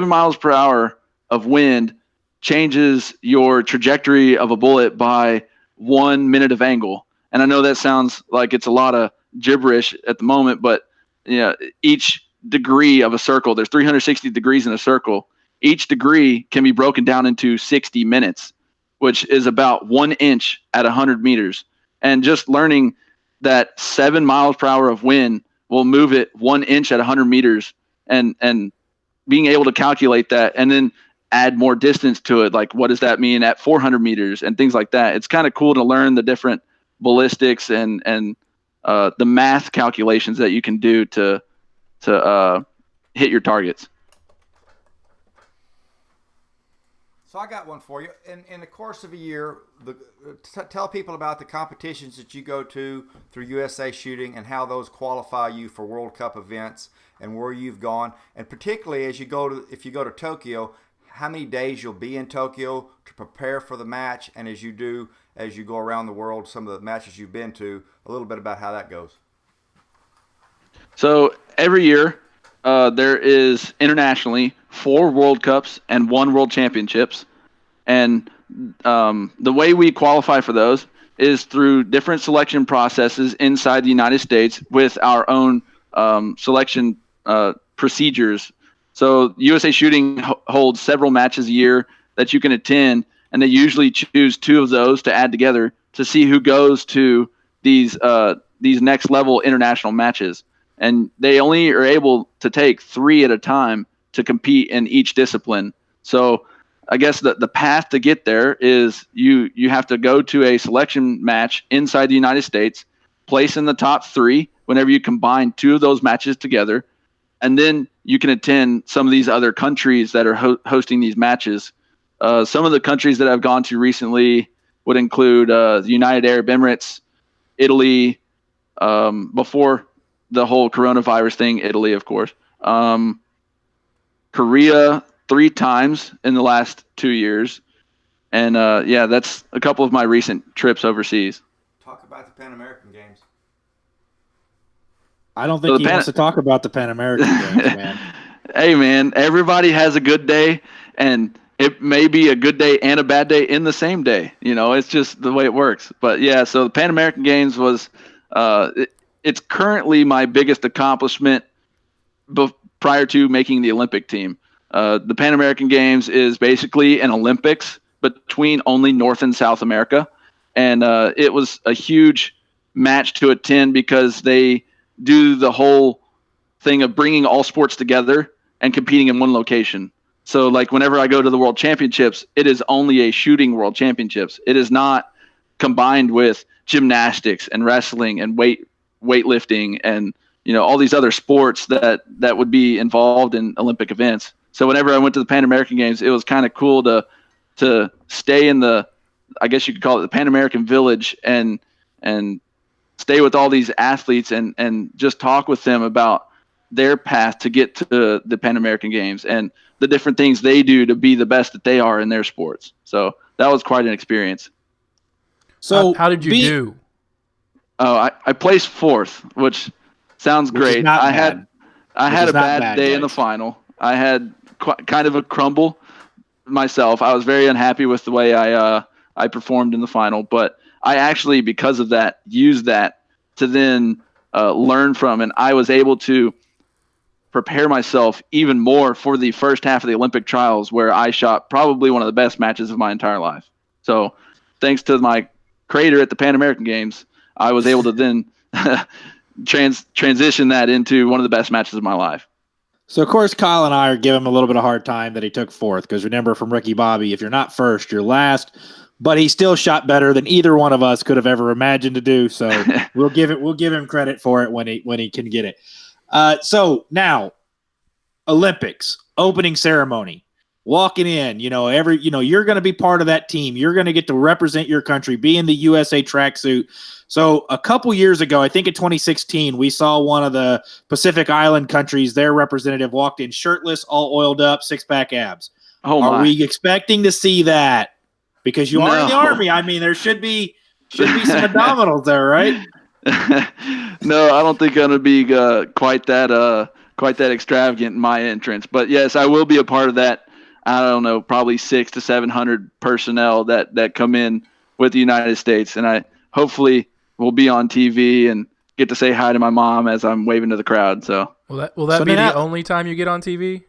miles per hour of wind changes your trajectory of a bullet by 1 minute of angle. And I know that sounds like it's a lot of gibberish at the moment, but each degree of a circle, there's 360 degrees in a circle. Each degree can be broken down into 60 minutes, which is about 1 inch at 100 meters. And just learning that 7 miles per hour of wind will move it 1 inch at 100 meters, and being able to calculate that and then add more distance to it. Like, what does that mean at 400 meters and things like that? It's kind of cool to learn the different ballistics and the math calculations that you can do to hit your targets. So I got one for you. In the course of a year, tell people about the competitions that you go to through USA Shooting and how those qualify you for World Cup events and where you've gone, and particularly if you go to Tokyo, how many days you'll be in Tokyo to prepare for the match, and as you go around the world, some of the matches you've been to, a little bit about how that goes. So every year, there is internationally 4 World Cups and 1 World Championships, and the way we qualify for those is through different selection processes inside the United States with our own selection procedures. So USA Shooting holds several matches a year that you can attend, and they usually choose 2 of those to add together to see who goes to these next level international matches. And they only are able to take 3 at a time to compete in each discipline. So I guess the path to get there is you have to go to a selection match inside the United States, place in the top 3 whenever you combine 2 of those matches together, and then you can attend some of these other countries that are hosting these matches. Some of the countries that I've gone to recently would include the United Arab Emirates, Italy, before the whole coronavirus thing, Italy, of course. Korea 3 times in the last 2 years. And that's a couple of my recent trips overseas. Talk about the Pan American Games. I don't think he wants to talk about the Pan American Games, man. Hey, man, everybody has a good day, and it may be a good day and a bad day in the same day. It's just the way it works. But, yeah, so the Pan American Games was it's currently my biggest accomplishment prior to making the Olympic team. The Pan American Games is basically an Olympics between only North and South America. And it was a huge match to attend because they do the whole thing of bringing all sports together and competing in one location. So like whenever I go to the World Championships, it is only a shooting World Championships. It is not combined with gymnastics and wrestling and weightlifting and all these other sports that would be involved in Olympic events. So whenever I went to the Pan American Games, it was kind of cool to stay in the, I guess you could call it the Pan American Village, and stay with all these athletes and just talk with them about their path to get to the Pan American Games and the different things they do to be the best that they are in their sports. So that was quite an experience. So how did you do? Oh, I placed 4th, which sounds great. I had a bad day in the final. I had kind of a crumble myself. I was very unhappy with the way I performed in the final, but I actually, because of that, used that to then learn from, and I was able to prepare myself even more for the first half of the Olympic trials, where I shot probably one of the best matches of my entire life. So thanks to my creator at the Pan American Games, I was able to then transition that into one of the best matches of my life. So, of course, Kyle and I are giving him a little bit of a hard time that he took 4th, because remember, from Ricky Bobby, if you're not first, you're last. But he still shot better than either one of us could have ever imagined to do. So we'll give him credit for it when he can get it. So now, Olympics opening ceremony, walking in. You're going to be part of that team. You're going to get to represent your country, be in the USA tracksuit. So a couple years ago, I think in 2016, we saw one of the Pacific Island countries. Their representative walked in shirtless, all oiled up, 6-pack abs. Oh my. Are we expecting to see that? Because you are in the Army. I mean, there should be some abdominals there, right? No, I don't think I'm going to be quite that extravagant in my entrance. But yes, I will be a part of that. I don't know, probably 600 to 700 personnel that come in with the United States, and I hopefully will be on TV and get to say hi to my mom as I'm waving to the crowd. So will that be the only time you get on TV?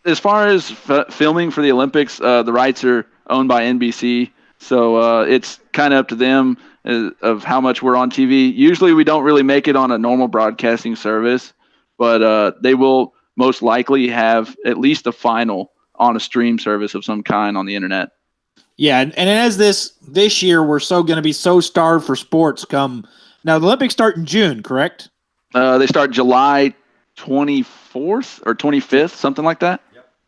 As far as filming for the Olympics, the rights are owned by NBC, so it's kind of up to them of how much we're on TV. Usually we don't really make it on a normal broadcasting service, but they will most likely have at least a final on a stream service of some kind on the internet. Yeah, and as this year, we're going to be so starved for sports come. Now, the Olympics start in June, correct? They start July 24th or 25th, something like that.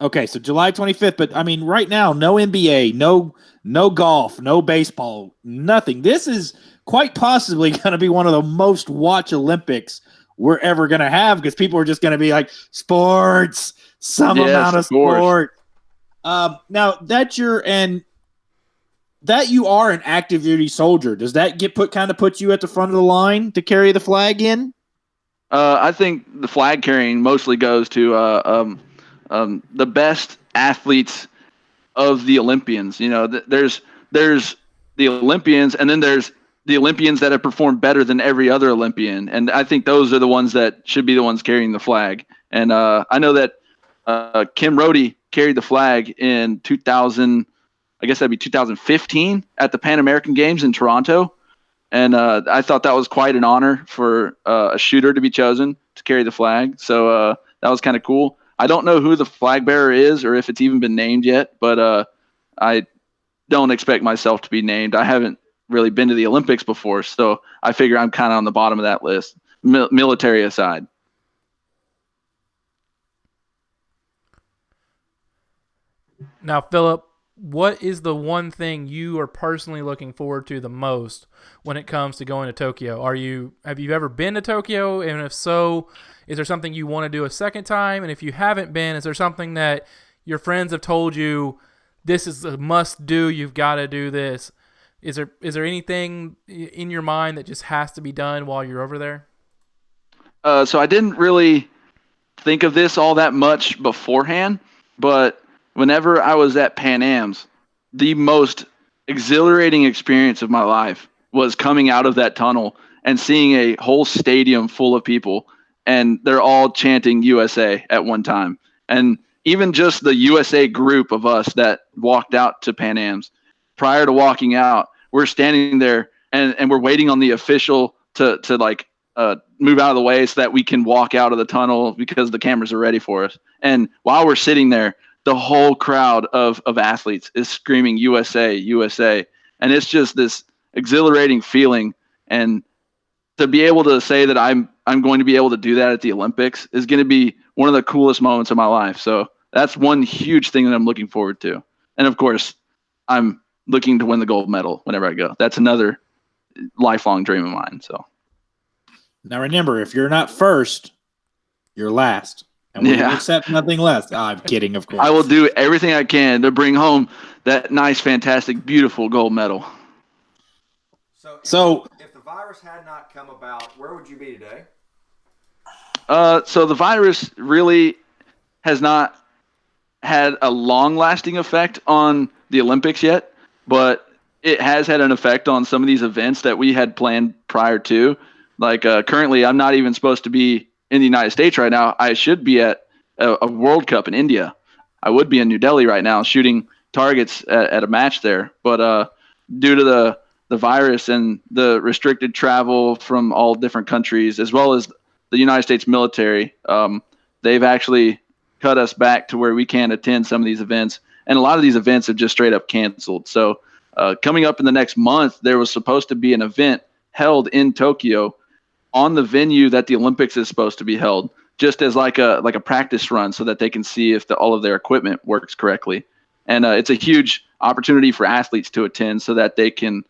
Okay, so July 25th, but I mean, right now, no NBA, no golf, no baseball, nothing. This is quite possibly going to be one of the most watched Olympics we're ever going to have because people are just going to be like, sports, some Yes, amount of of course. sport. Now that you are an active duty soldier, does that put you at the front of the line to carry the flag in? I think the flag carrying mostly goes to the best athletes of the Olympians. You know, there's the Olympians, and then there's the Olympians that have performed better than every other Olympian, and I think those are the ones that should be the ones carrying the flag. And I know that Kim Rhodey carried the flag in 2000. I guess that'd be 2015 at the Pan American Games in Toronto. And I thought that was quite an honor for a shooter to be chosen to carry the flag. So that was kind of cool. I don't know who the flag bearer is or if it's even been named yet, but I don't expect myself to be named. I haven't really been to the Olympics before, so I figure I'm kind of on the bottom of that list, military aside. Now, Philip, what is the one thing you are personally looking forward to the most when it comes to going to Tokyo? Have you ever been to Tokyo? And if so, is there something you want to do a second time? And if you haven't been, is there something that your friends have told you, this is a must do, you've got to do this? Is there anything in your mind that just has to be done while you're over there? So I didn't really think of this all that much beforehand, but whenever I was at Pan Am's, the most exhilarating experience of my life was coming out of that tunnel and seeing a whole stadium full of people, and they're all chanting USA at one time. And even just the USA group of us that walked out to Pan Am's, prior to walking out, we're standing there and we're waiting on the official to move out of the way so that we can walk out of the tunnel because the cameras are ready for us. And while we're sitting there, the whole crowd of athletes is screaming USA, USA. And it's just this exhilarating feeling. And to be able to say that I'm going to be able to do that at the Olympics is going to be one of the coolest moments of my life. So that's one huge thing that I'm looking forward to. And of course, I'm looking to win the gold medal whenever I go. That's another lifelong dream of mine. So now remember, if you're not first, you're last. And we accept nothing less. Oh, I'm kidding, of course. I will do everything I can to bring home that nice, fantastic, beautiful gold medal. So if the virus had not come about, where would you be today? So the virus really has not had a long-lasting effect on the Olympics yet, but it has had an effect on some of these events that we had planned prior to. Like currently, I'm not even supposed to be in the United States right now. I should be at a World Cup in India. I would be in New Delhi right now shooting targets at a match there. But due to the virus and the restricted travel from all different countries, as well as the United States military, they've actually cut us back to where we can't attend some of these events. And a lot of these events have just straight up canceled. So coming up in the next month, there was supposed to be an event held in Tokyo on the venue that the Olympics is supposed to be held, just as like a practice run so that they can see if all of their equipment works correctly. And it's a huge opportunity for athletes to attend so that they can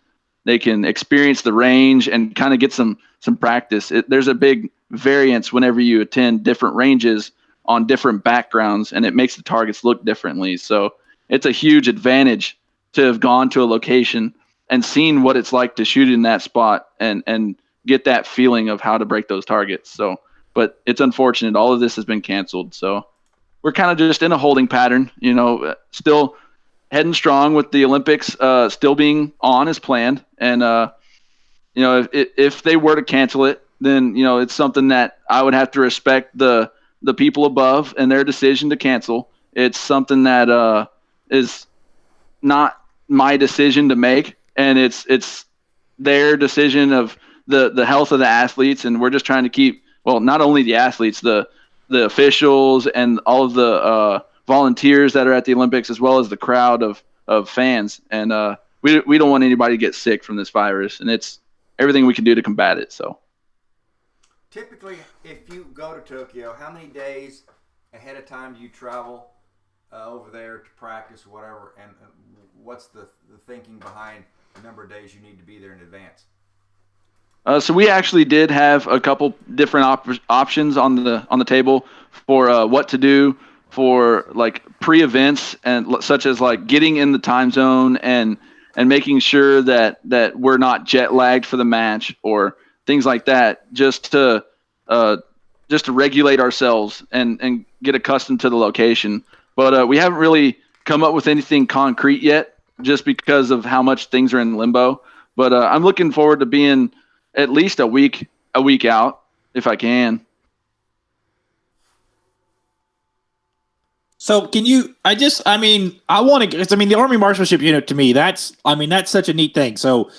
experience the range and kind of get some practice. There's a big variance whenever you attend different ranges on different backgrounds, and it makes the targets look differently. So it's a huge advantage to have gone to a location and seen what it's like to shoot in that spot and get that feeling of how to break those targets. So, but it's unfortunate. All of this has been canceled. So we're kind of just in a holding pattern, still heading strong with the Olympics, still being on as planned. And, if they were to cancel it, then, it's something that I would have to respect the people above and their decision to cancel. It's something that is not my decision to make. And it's their decision of the health of the athletes, and we're just trying to keep, well, not only the athletes, the officials and all of the volunteers that are at the Olympics, as well as the crowd of fans. And we don't want anybody to get sick from this virus, and it's everything we can do to combat it. So typically, if you go to Tokyo, how many days ahead of time do you travel over there to practice or whatever, and what's the thinking behind the number of days you need to be there in advance? So we actually did have a couple different options on the table for what to do for like pre-events, and such as like getting in the time zone and making sure that we're not jet lagged for the match or things like that, just to regulate ourselves and get accustomed to the location. But we haven't really come up with anything concrete yet, just because of how much things are in limbo. But I'm looking forward to being at least a week out if I can. So can you? I want to. The Army Marksmanship Unit, to me, that's such a neat thing. So,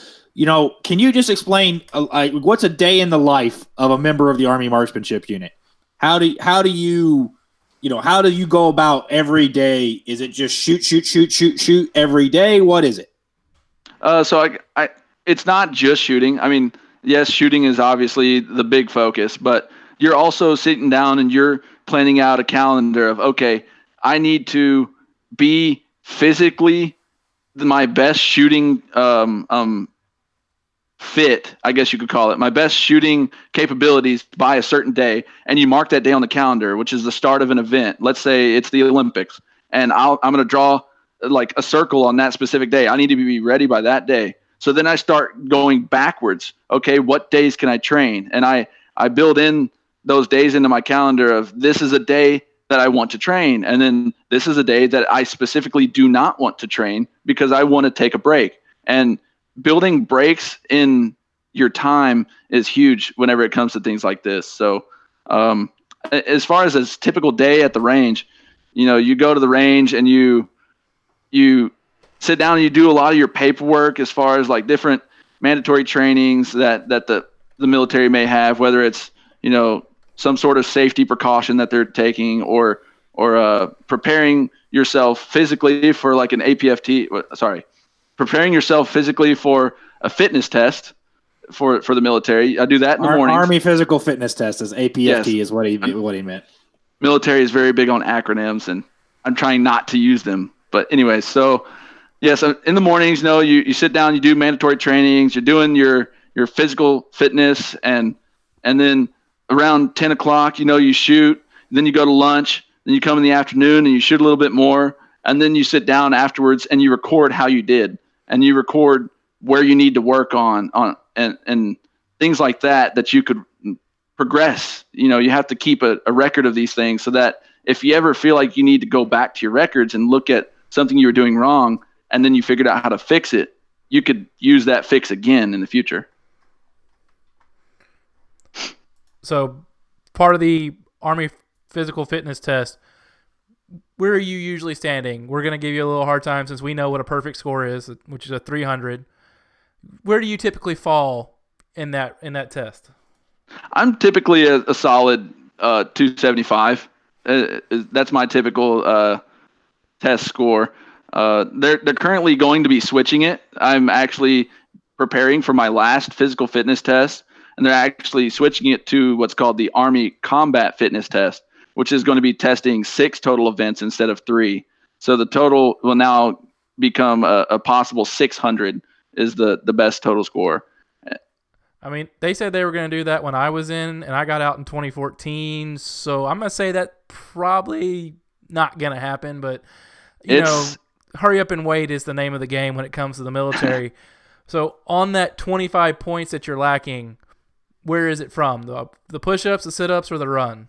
can you just explain what's a day in the life of a member of the Army Marksmanship Unit? How do you go about every day? Is it just shoot every day? What is it? So it's not just shooting. I mean, yes, shooting is obviously the big focus, but you're also sitting down and you're planning out a calendar of, okay, I need to be physically my best shooting fit, I guess you could call it, my best shooting capabilities by a certain day, and you mark that day on the calendar, which is the start of an event. Let's say it's the Olympics, and I'm going to draw like a circle on that specific day. I need to be ready by that day. So then I start going backwards. Okay, what days can I train? And I build in those days into my calendar of, this is a day that I want to train, and then this is a day that I specifically do not want to train because I want to take a break. And building breaks in your time is huge whenever it comes to things like this. So as far as a typical day at the range, you go to the range and you sit down and you do a lot of your paperwork as far as like different mandatory trainings that the military may have, whether it's, some sort of safety precaution that they're taking, or preparing yourself physically for like an preparing yourself physically for a fitness test for the military. I do that in the morning. Army Physical Fitness Test is APFT, yes. Is what he meant. Military is very big on acronyms, and I'm trying not to use them. But anyway, so yes, in the mornings, you sit down, you do mandatory trainings, you're doing your physical fitness, and then around 10 o'clock, you shoot, then you go to lunch, then you come in the afternoon and you shoot a little bit more, and then you sit down afterwards and you record how you did, and you record where you need to work on and things like that you could progress. You have to keep a record of these things so that if you ever feel like you need to go back to your records and look at something you were doing wrong, and then you figured out how to fix it, you could use that fix again in the future. So part of the Army Physical Fitness Test, where are you usually standing? We're going to give you a little hard time since we know what a perfect score is, which is a 300. Where do you typically fall in that test? I'm typically a solid 275. That's my typical test score. They're currently going to be switching it. I'm actually preparing for my last physical fitness test, and they're actually switching it to what's called the Army Combat Fitness Test, which is going to be testing 6 total events instead of 3. So the total will now become a possible 600 is the best total score. I mean, they said they were going to do that when I was in, and I got out in 2014. So I'm going to say that probably not going to happen, but hurry up and wait is the name of the game when it comes to the military. So on that 25 points that you're lacking, where is it from? The push-ups, the sit-ups, or the run?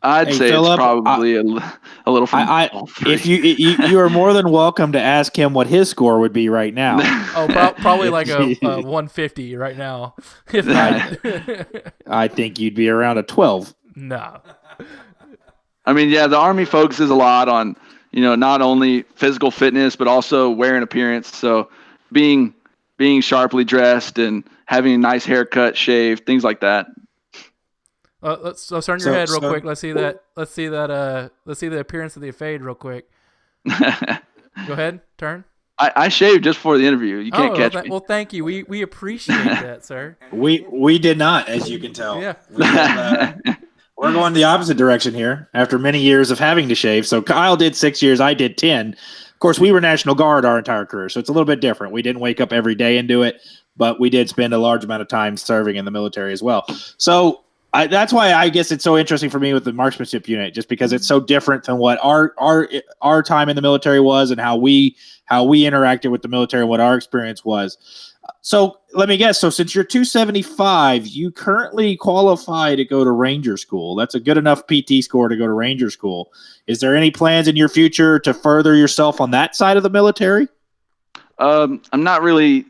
I'd say Phillip, it's probably a little from all three. If you are more than welcome to ask him what his score would be right now. Probably like a 150 right now. If I think you'd be around a 12. No. I mean, yeah, the Army focuses a lot on, not only physical fitness, but also wear and appearance. So being sharply dressed and having a nice haircut, shaved, things like that. Let's turn your head real quick. Let's see that. Let's see the appearance of the fade real quick. Go ahead, turn. I shaved just before the interview. You can't catch me. Well, thank you. We appreciate that, sir. We did not, as you can tell. Yeah. We're going the opposite direction here after many years of having to shave. So Kyle did 6 years, I did 10. Of course, we were National Guard our entire career, so it's a little bit different. We didn't wake up every day and do it, but we did spend a large amount of time serving in the military as well. So that's why I guess it's so interesting for me with the marksmanship unit, just because it's so different than what our time in the military was and how we interacted with the military and what our experience was. So let me guess. So since you're 275, you currently qualify to go to Ranger School. That's a good enough PT score to go to Ranger School. Is there any plans in your future to further yourself on that side of the military? I'm not really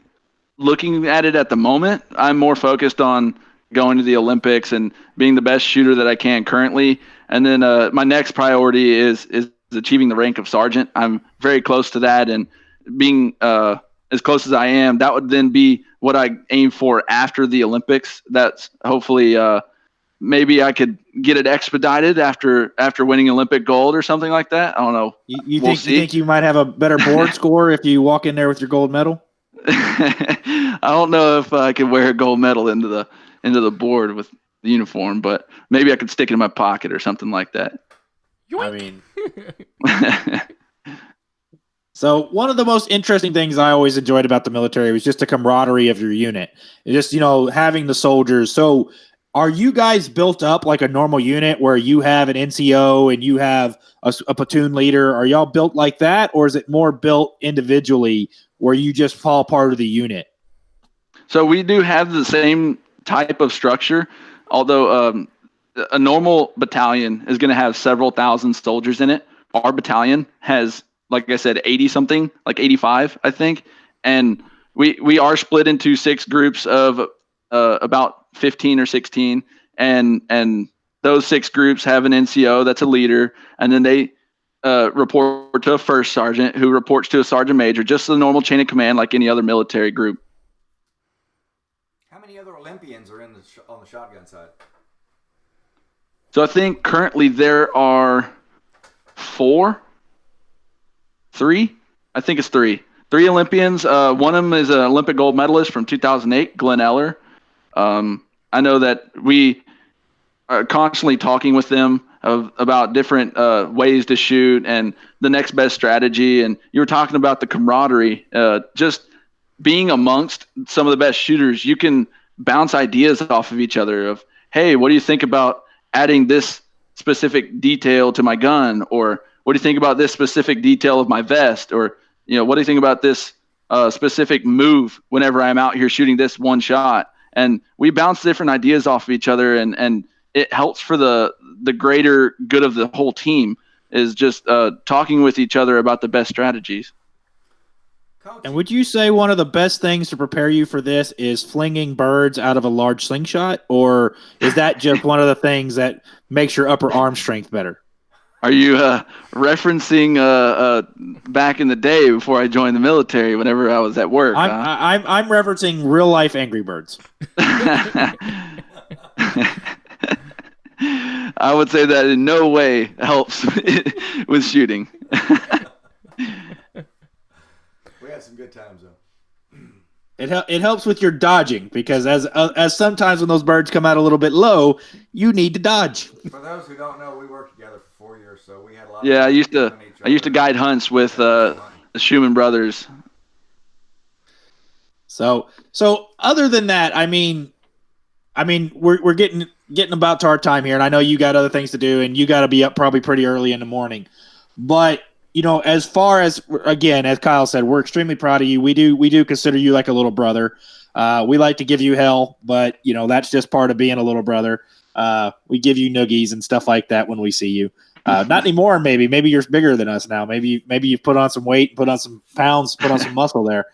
looking at it at the moment. I'm more focused on going to the Olympics and being the best shooter that I can currently. And then my next priority is achieving the rank of sergeant. I'm very close to that, and being as close as I am, that would then be what I aim for after the Olympics. That's hopefully maybe I could get it expedited after winning Olympic gold or something like that. I don't know. You think you might have a better board score if you walk in there with your gold medal? I don't know if I could wear a gold medal into the board with the uniform, but maybe I could stick it in my pocket or something like that. I mean, so one of the most interesting things I always enjoyed about the military was just the camaraderie of your unit. Just, having the soldiers. So are you guys built up like a normal unit where you have an NCO and you have a platoon leader? Are y'all built like that, or is it more built individually where you just fall part of the unit? So we do have the same type of structure, although a normal battalion is going to have several thousand soldiers in it. Our battalion has, like I said, 80 something, like 85, I think. And we are split into 6 groups of about 15 or 16. And those 6 groups have an NCO that's a leader. And then they report to a first sergeant who reports to a sergeant major, just the normal chain of command like any other military group. How many other Olympians are on the shotgun side? So I think currently there are 3. I think it's 3 Olympians. One of them is an Olympic gold medalist from 2008, Glenn Eller. I know that we are constantly talking with them about different ways to shoot and the next best strategy. And you were talking about the camaraderie, just being amongst some of the best shooters. You can bounce ideas off of each other of, hey, what do you think about adding this specific detail to my gun? Or what do you think about this specific detail of my vest? Or, what do you think about this specific move whenever I'm out here shooting this one shot? And we bounce different ideas off of each other, and it helps for the greater good of the whole team, is just talking with each other about the best strategies. And would you say one of the best things to prepare you for this is flinging birds out of a large slingshot, or is that just one of the things that makes your upper arm strength better? Are you referencing back in the day before I joined the military, whenever I was at work? I'm referencing real life Angry Birds. I would say that in no way helps with shooting. We had some good times though. It helps with your dodging, because as sometimes when those birds come out a little bit low, you need to dodge. For those who don't know, we worked together for 4 years, so we had a lot. Yeah, of I used to guide hunts with the Schumann brothers. So other than that, I mean, we're getting about to our time here, and I know you got other things to do, and you got to be up probably pretty early in the morning. But as far as, again, as Kyle said, we're extremely proud of you. We do consider you like a little brother. We like to give you hell, but that's just part of being a little brother. We give you noogies and stuff like that when we see you. Not anymore. Maybe you're bigger than us now. Maybe you've put on some weight, put on some pounds, put on some muscle there.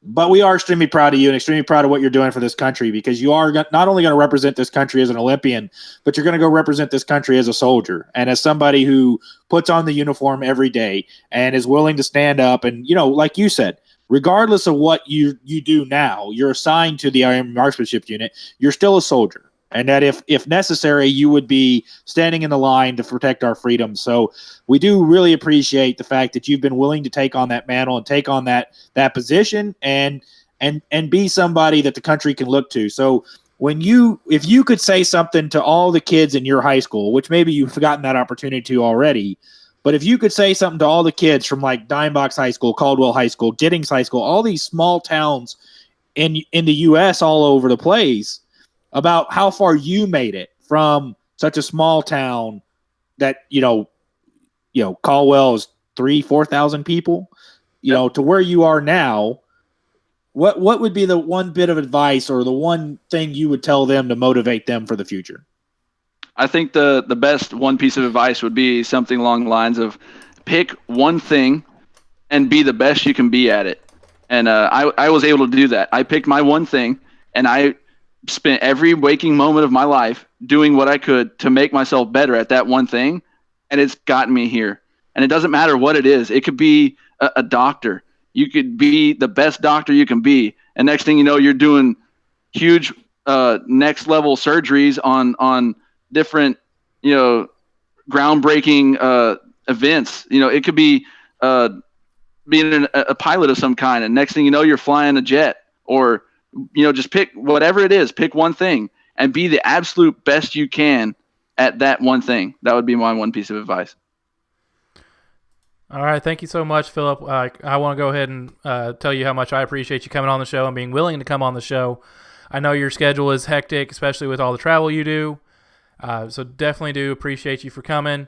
But we are extremely proud of you and extremely proud of what you're doing for this country, because you are not only going to represent this country as an Olympian, but you're going to go represent this country as a soldier and as somebody who puts on the uniform every day and is willing to stand up. And, like you said, regardless of what you do now, you're assigned to the Army Marksmanship Unit, you're still a soldier. And that if necessary, you would be standing in the line to protect our freedom. So we do really appreciate the fact that you've been willing to take on that mantle and take on that position and be somebody that the country can look to. So if you could say something to all the kids in your high school, which maybe you've forgotten that opportunity to already, but if you could say something to all the kids from like Dimebox High School, Caldwell High School, Giddings High School, all these small towns in the U.S. all over the place about how far you made it from such a small town that, Caldwell is 3,000-4,000 people, to where you are now, what would be the one bit of advice or the one thing you would tell them to motivate them for the future? I think the best one piece of advice would be something along the lines of pick one thing and be the best you can be at it. And I was able to do that. I picked my one thing, and I spent every waking moment of my life doing what I could to make myself better at that one thing, and it's gotten me here. And it doesn't matter what it is. It could be a doctor. You could be the best doctor you can be, and next thing you know, you're doing huge next level surgeries on different, groundbreaking events. It could be being a pilot of some kind, and next thing you know, you're flying a jet, or just pick whatever it is. Pick one thing and be the absolute best you can at that one thing. That would be my one piece of advice. All right, thank you so much, Phillip. I want to go ahead and tell you how much I appreciate you coming on the show and being willing to come on the show. I know your schedule is hectic, especially with all the travel you do, so definitely do appreciate you for coming.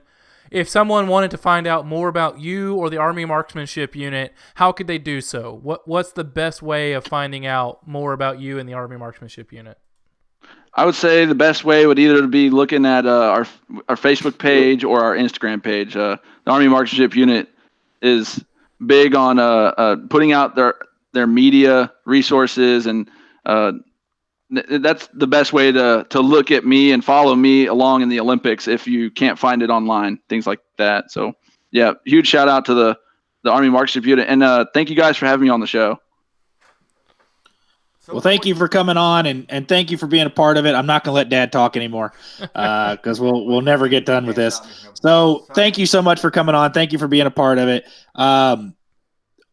If someone wanted to find out more about you or the Army Marksmanship Unit, how could they do so? What's the best way of finding out more about you and the Army Marksmanship Unit? I would say the best way would either be looking at our Facebook page or our Instagram page. The Army Marksmanship Unit is big on putting out their media resources, and that's the best way to look at me and follow me along in the Olympics if you can't find it online, things like that. So, yeah, huge shout out to the Army Marksmanship Unit, and thank you guys for having me on the show. Well, thank you for coming on, and thank you for being a part of it. I'm not going to let Dad talk anymore because we'll never get done with this. So thank you so much for coming on. Thank you for being a part of it.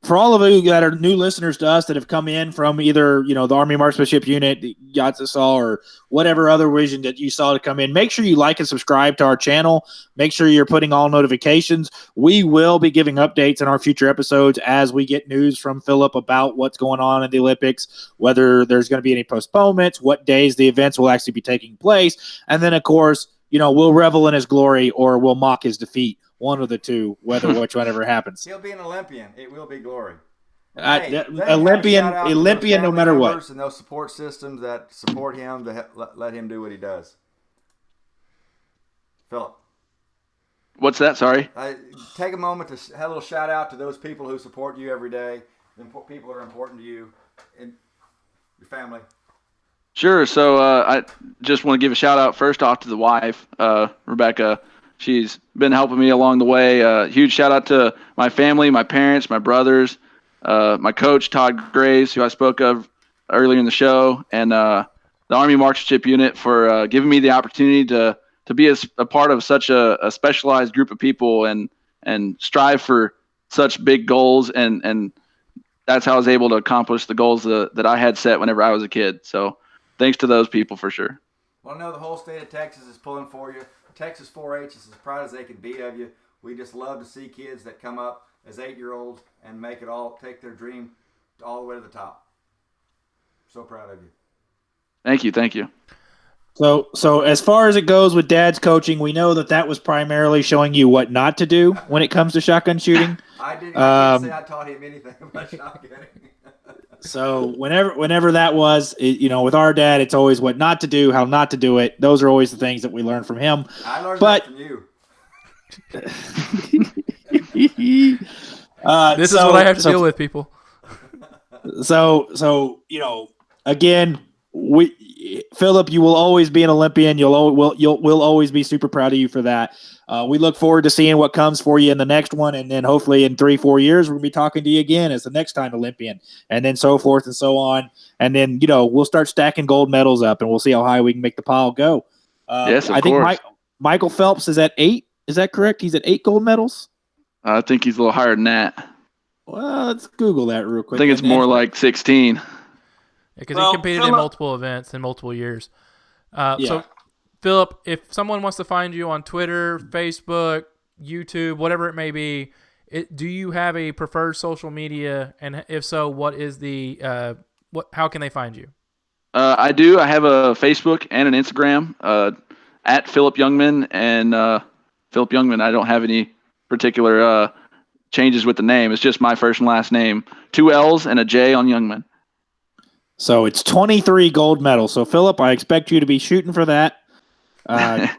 For all of you that are new listeners to us that have come in from either, the Army Marksmanship Unit, Yatsasal, or whatever other vision that you saw to come in, make sure you like and subscribe to our channel. Make sure you're putting all notifications. We will be giving updates in our future episodes as we get news from Phillip about what's going on in the Olympics, whether there's going to be any postponements, what days the events will actually be taking place. And then, of course, we'll revel in his glory or we'll mock his defeat. One of the two, whichever happens. He'll be an Olympian. It will be glory. Olympian, no matter what. And those support systems that support him to let him do what he does. Phillip. What's that? Sorry. Take a moment to have a little shout out to those people who support you every day. The people that are important to you and your family. Sure. So I just want to give a shout out first off to the wife, Rebecca. She's been helping me along the way. Huge shout out to my family, my parents, my brothers, my coach, Todd Graves, who I spoke of earlier in the show, and the Army Marksmanship Unit for giving me the opportunity to be a part of such a specialized group of people and strive for such big goals. And that's how I was able to accomplish the goals that I had set whenever I was a kid. So thanks to those people for sure. Well, I know the whole state of Texas is pulling for you. Texas 4-H is as proud as they can be of you. We just love to see kids that come up as 8-year-olds and take their dream all the way to the top. So proud of you. Thank you. So as far as it goes with Dad's coaching, we know that was primarily showing you what not to do when it comes to shotgun shooting. I can't say I taught him anything about shotgunning. So whenever that was, with our dad, it's always what not to do, how not to do it. Those are always the things that we learn from him. I learned that from you. This is what I have to deal with, people. So again, Phillip, you will always be an Olympian. We'll always be super proud of you for that. We look forward to seeing what comes for you in the next one, and then hopefully in 3-4 years we'll be talking to you again as the next time Olympian, and then so forth and so on. And then we'll start stacking gold medals up, and we'll see how high we can make the pile go. Yes, I think Michael Phelps is at 8. Is that correct? He's at 8 gold medals. I think he's a little higher than that. Well, let's Google that real quick. I think it's more like 16. Because Well, he competed in Phillip- multiple events in multiple years. Yeah. So, Phillip, if someone wants to find you on Twitter, Facebook, YouTube, whatever it may be, do you have a preferred social media? And if so, what is the how can they find you? I do. I have a Facebook and an Instagram at Phillip Jungman. And Phillip Jungman, I don't have any particular changes with the name. It's just my first and last name. 2 L's and a J on Jungman. So it's 23 gold medals. So, Phillip, I expect you to be shooting for that.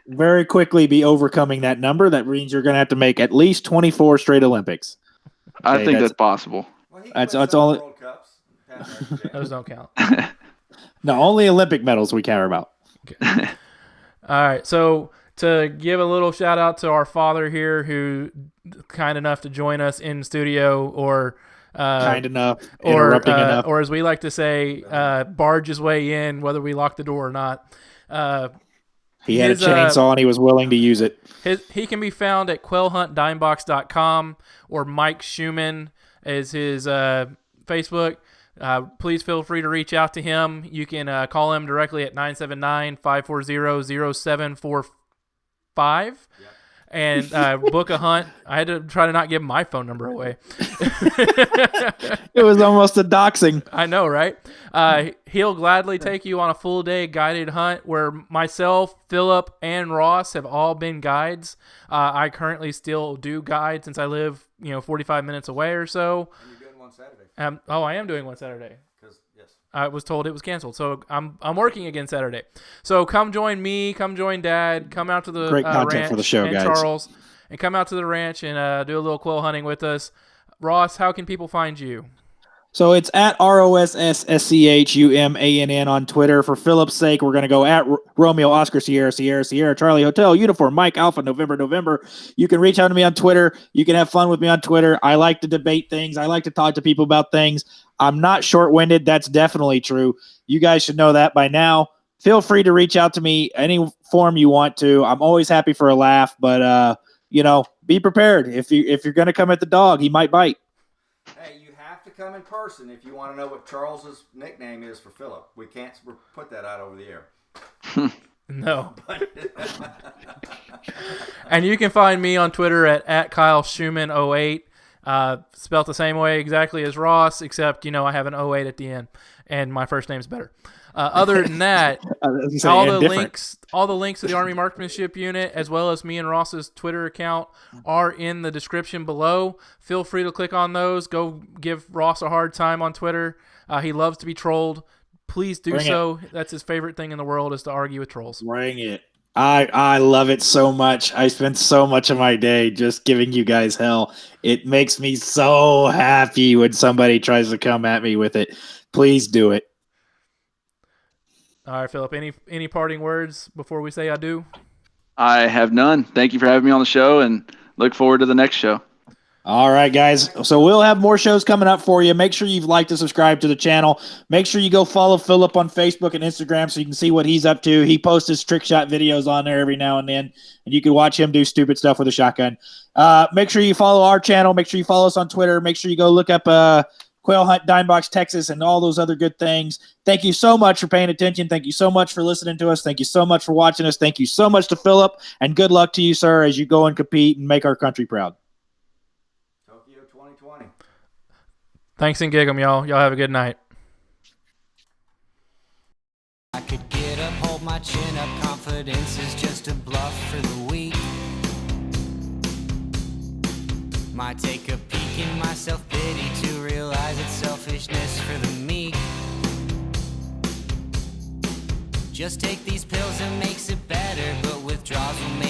Very quickly be overcoming that number. That means you're going to have to make at least 24 straight Olympics. I think that's possible. Well, he That's wins all- World Cups. Pass that to Those don't count. No, only Olympic medals we care about. All right. So to give a little shout out to our father here, who kind enough to join us in studio, or Kind enough, interrupting enough. or as we like to say, barge his way in, whether we lock the door or not. He had a his, chainsaw and he was willing to use it. He can be found at quailhuntdimebox.com, or Mike Schumann is his Facebook. Please feel free to reach out to him. You can call him directly at 979-540-0745 and book a hunt. I had to try to not give my phone number away. It was almost a doxing. I know, right? He'll gladly take you on a full day guided hunt where myself, Phillip, and Ross have all been guides. I currently still do guide since I live, 45 minutes away or so. And you're doing one Saturday. I am doing one Saturday. Because, yes. I was told it was canceled, so I'm working again Saturday. So come join me, come join Dad, come out to the Great content ranch for the show, and guys. Charles, and come out to the ranch and do a little quail hunting with us. Ross, how can people find you? So it's at ROSSSCHUMANN on Twitter. For Phillip's sake, we're going to go at Romeo Oscar Sierra Sierra Sierra Charlie Hotel Uniform Mike Alpha November. You can reach out to me on Twitter. You can have fun with me on Twitter. I like to debate things. I like to talk to people about things. I'm not short-winded. That's definitely true. You guys should know that by now. Feel free to reach out to me any form you want to. I'm always happy for a laugh, but be prepared. If you're going to come at the dog, he might bite. Hey, you have to come in person if you want to know what Charles's nickname is for Phillip. We can't put that out over the air. No. And you can find me on Twitter at Kyle Schumann08. Spelt the same way exactly as Ross, except, I have an 08 at the end, and my first name's better. Other than that, all the links to the Army Marksmanship Unit, as well as me and Ross's Twitter account, are in the description below. Feel free to click on those. Go give Ross a hard time on Twitter. He loves to be trolled. Please do so. That's his favorite thing in the world, is to argue with trolls. Bring it. I love it so much. I spend so much of my day just giving you guys hell. It makes me so happy when somebody tries to come at me with it. Please do it. All right, Phillip, any parting words before we say adieu? I have none. Thank you for having me on the show, and look forward to the next show. All right, guys. So we'll have more shows coming up for you. Make sure you've liked and subscribed to the channel. Make sure you go follow Phillip on Facebook and Instagram so you can see what he's up to. He posts his trick shot videos on there every now and then, and you can watch him do stupid stuff with a shotgun. Make sure you follow our channel. Make sure you follow us on Twitter. Make sure you go look up Quail Hunt Dimebox Texas and all those other good things. Thank you so much for paying attention. Thank you so much for listening to us. Thank you so much for watching us. Thank you so much to Phillip, and good luck to you, sir, as you go and compete and make our country proud. Tokyo 2020. Thanks and gig 'em, y'all. Y'all have a good night. I could get up, hold my chin up. Confidence is just a bluff for the weak. Might take a peek in my self-pity to realize it's selfishness for the meek. Just take these pills, it makes it better, but withdrawals will make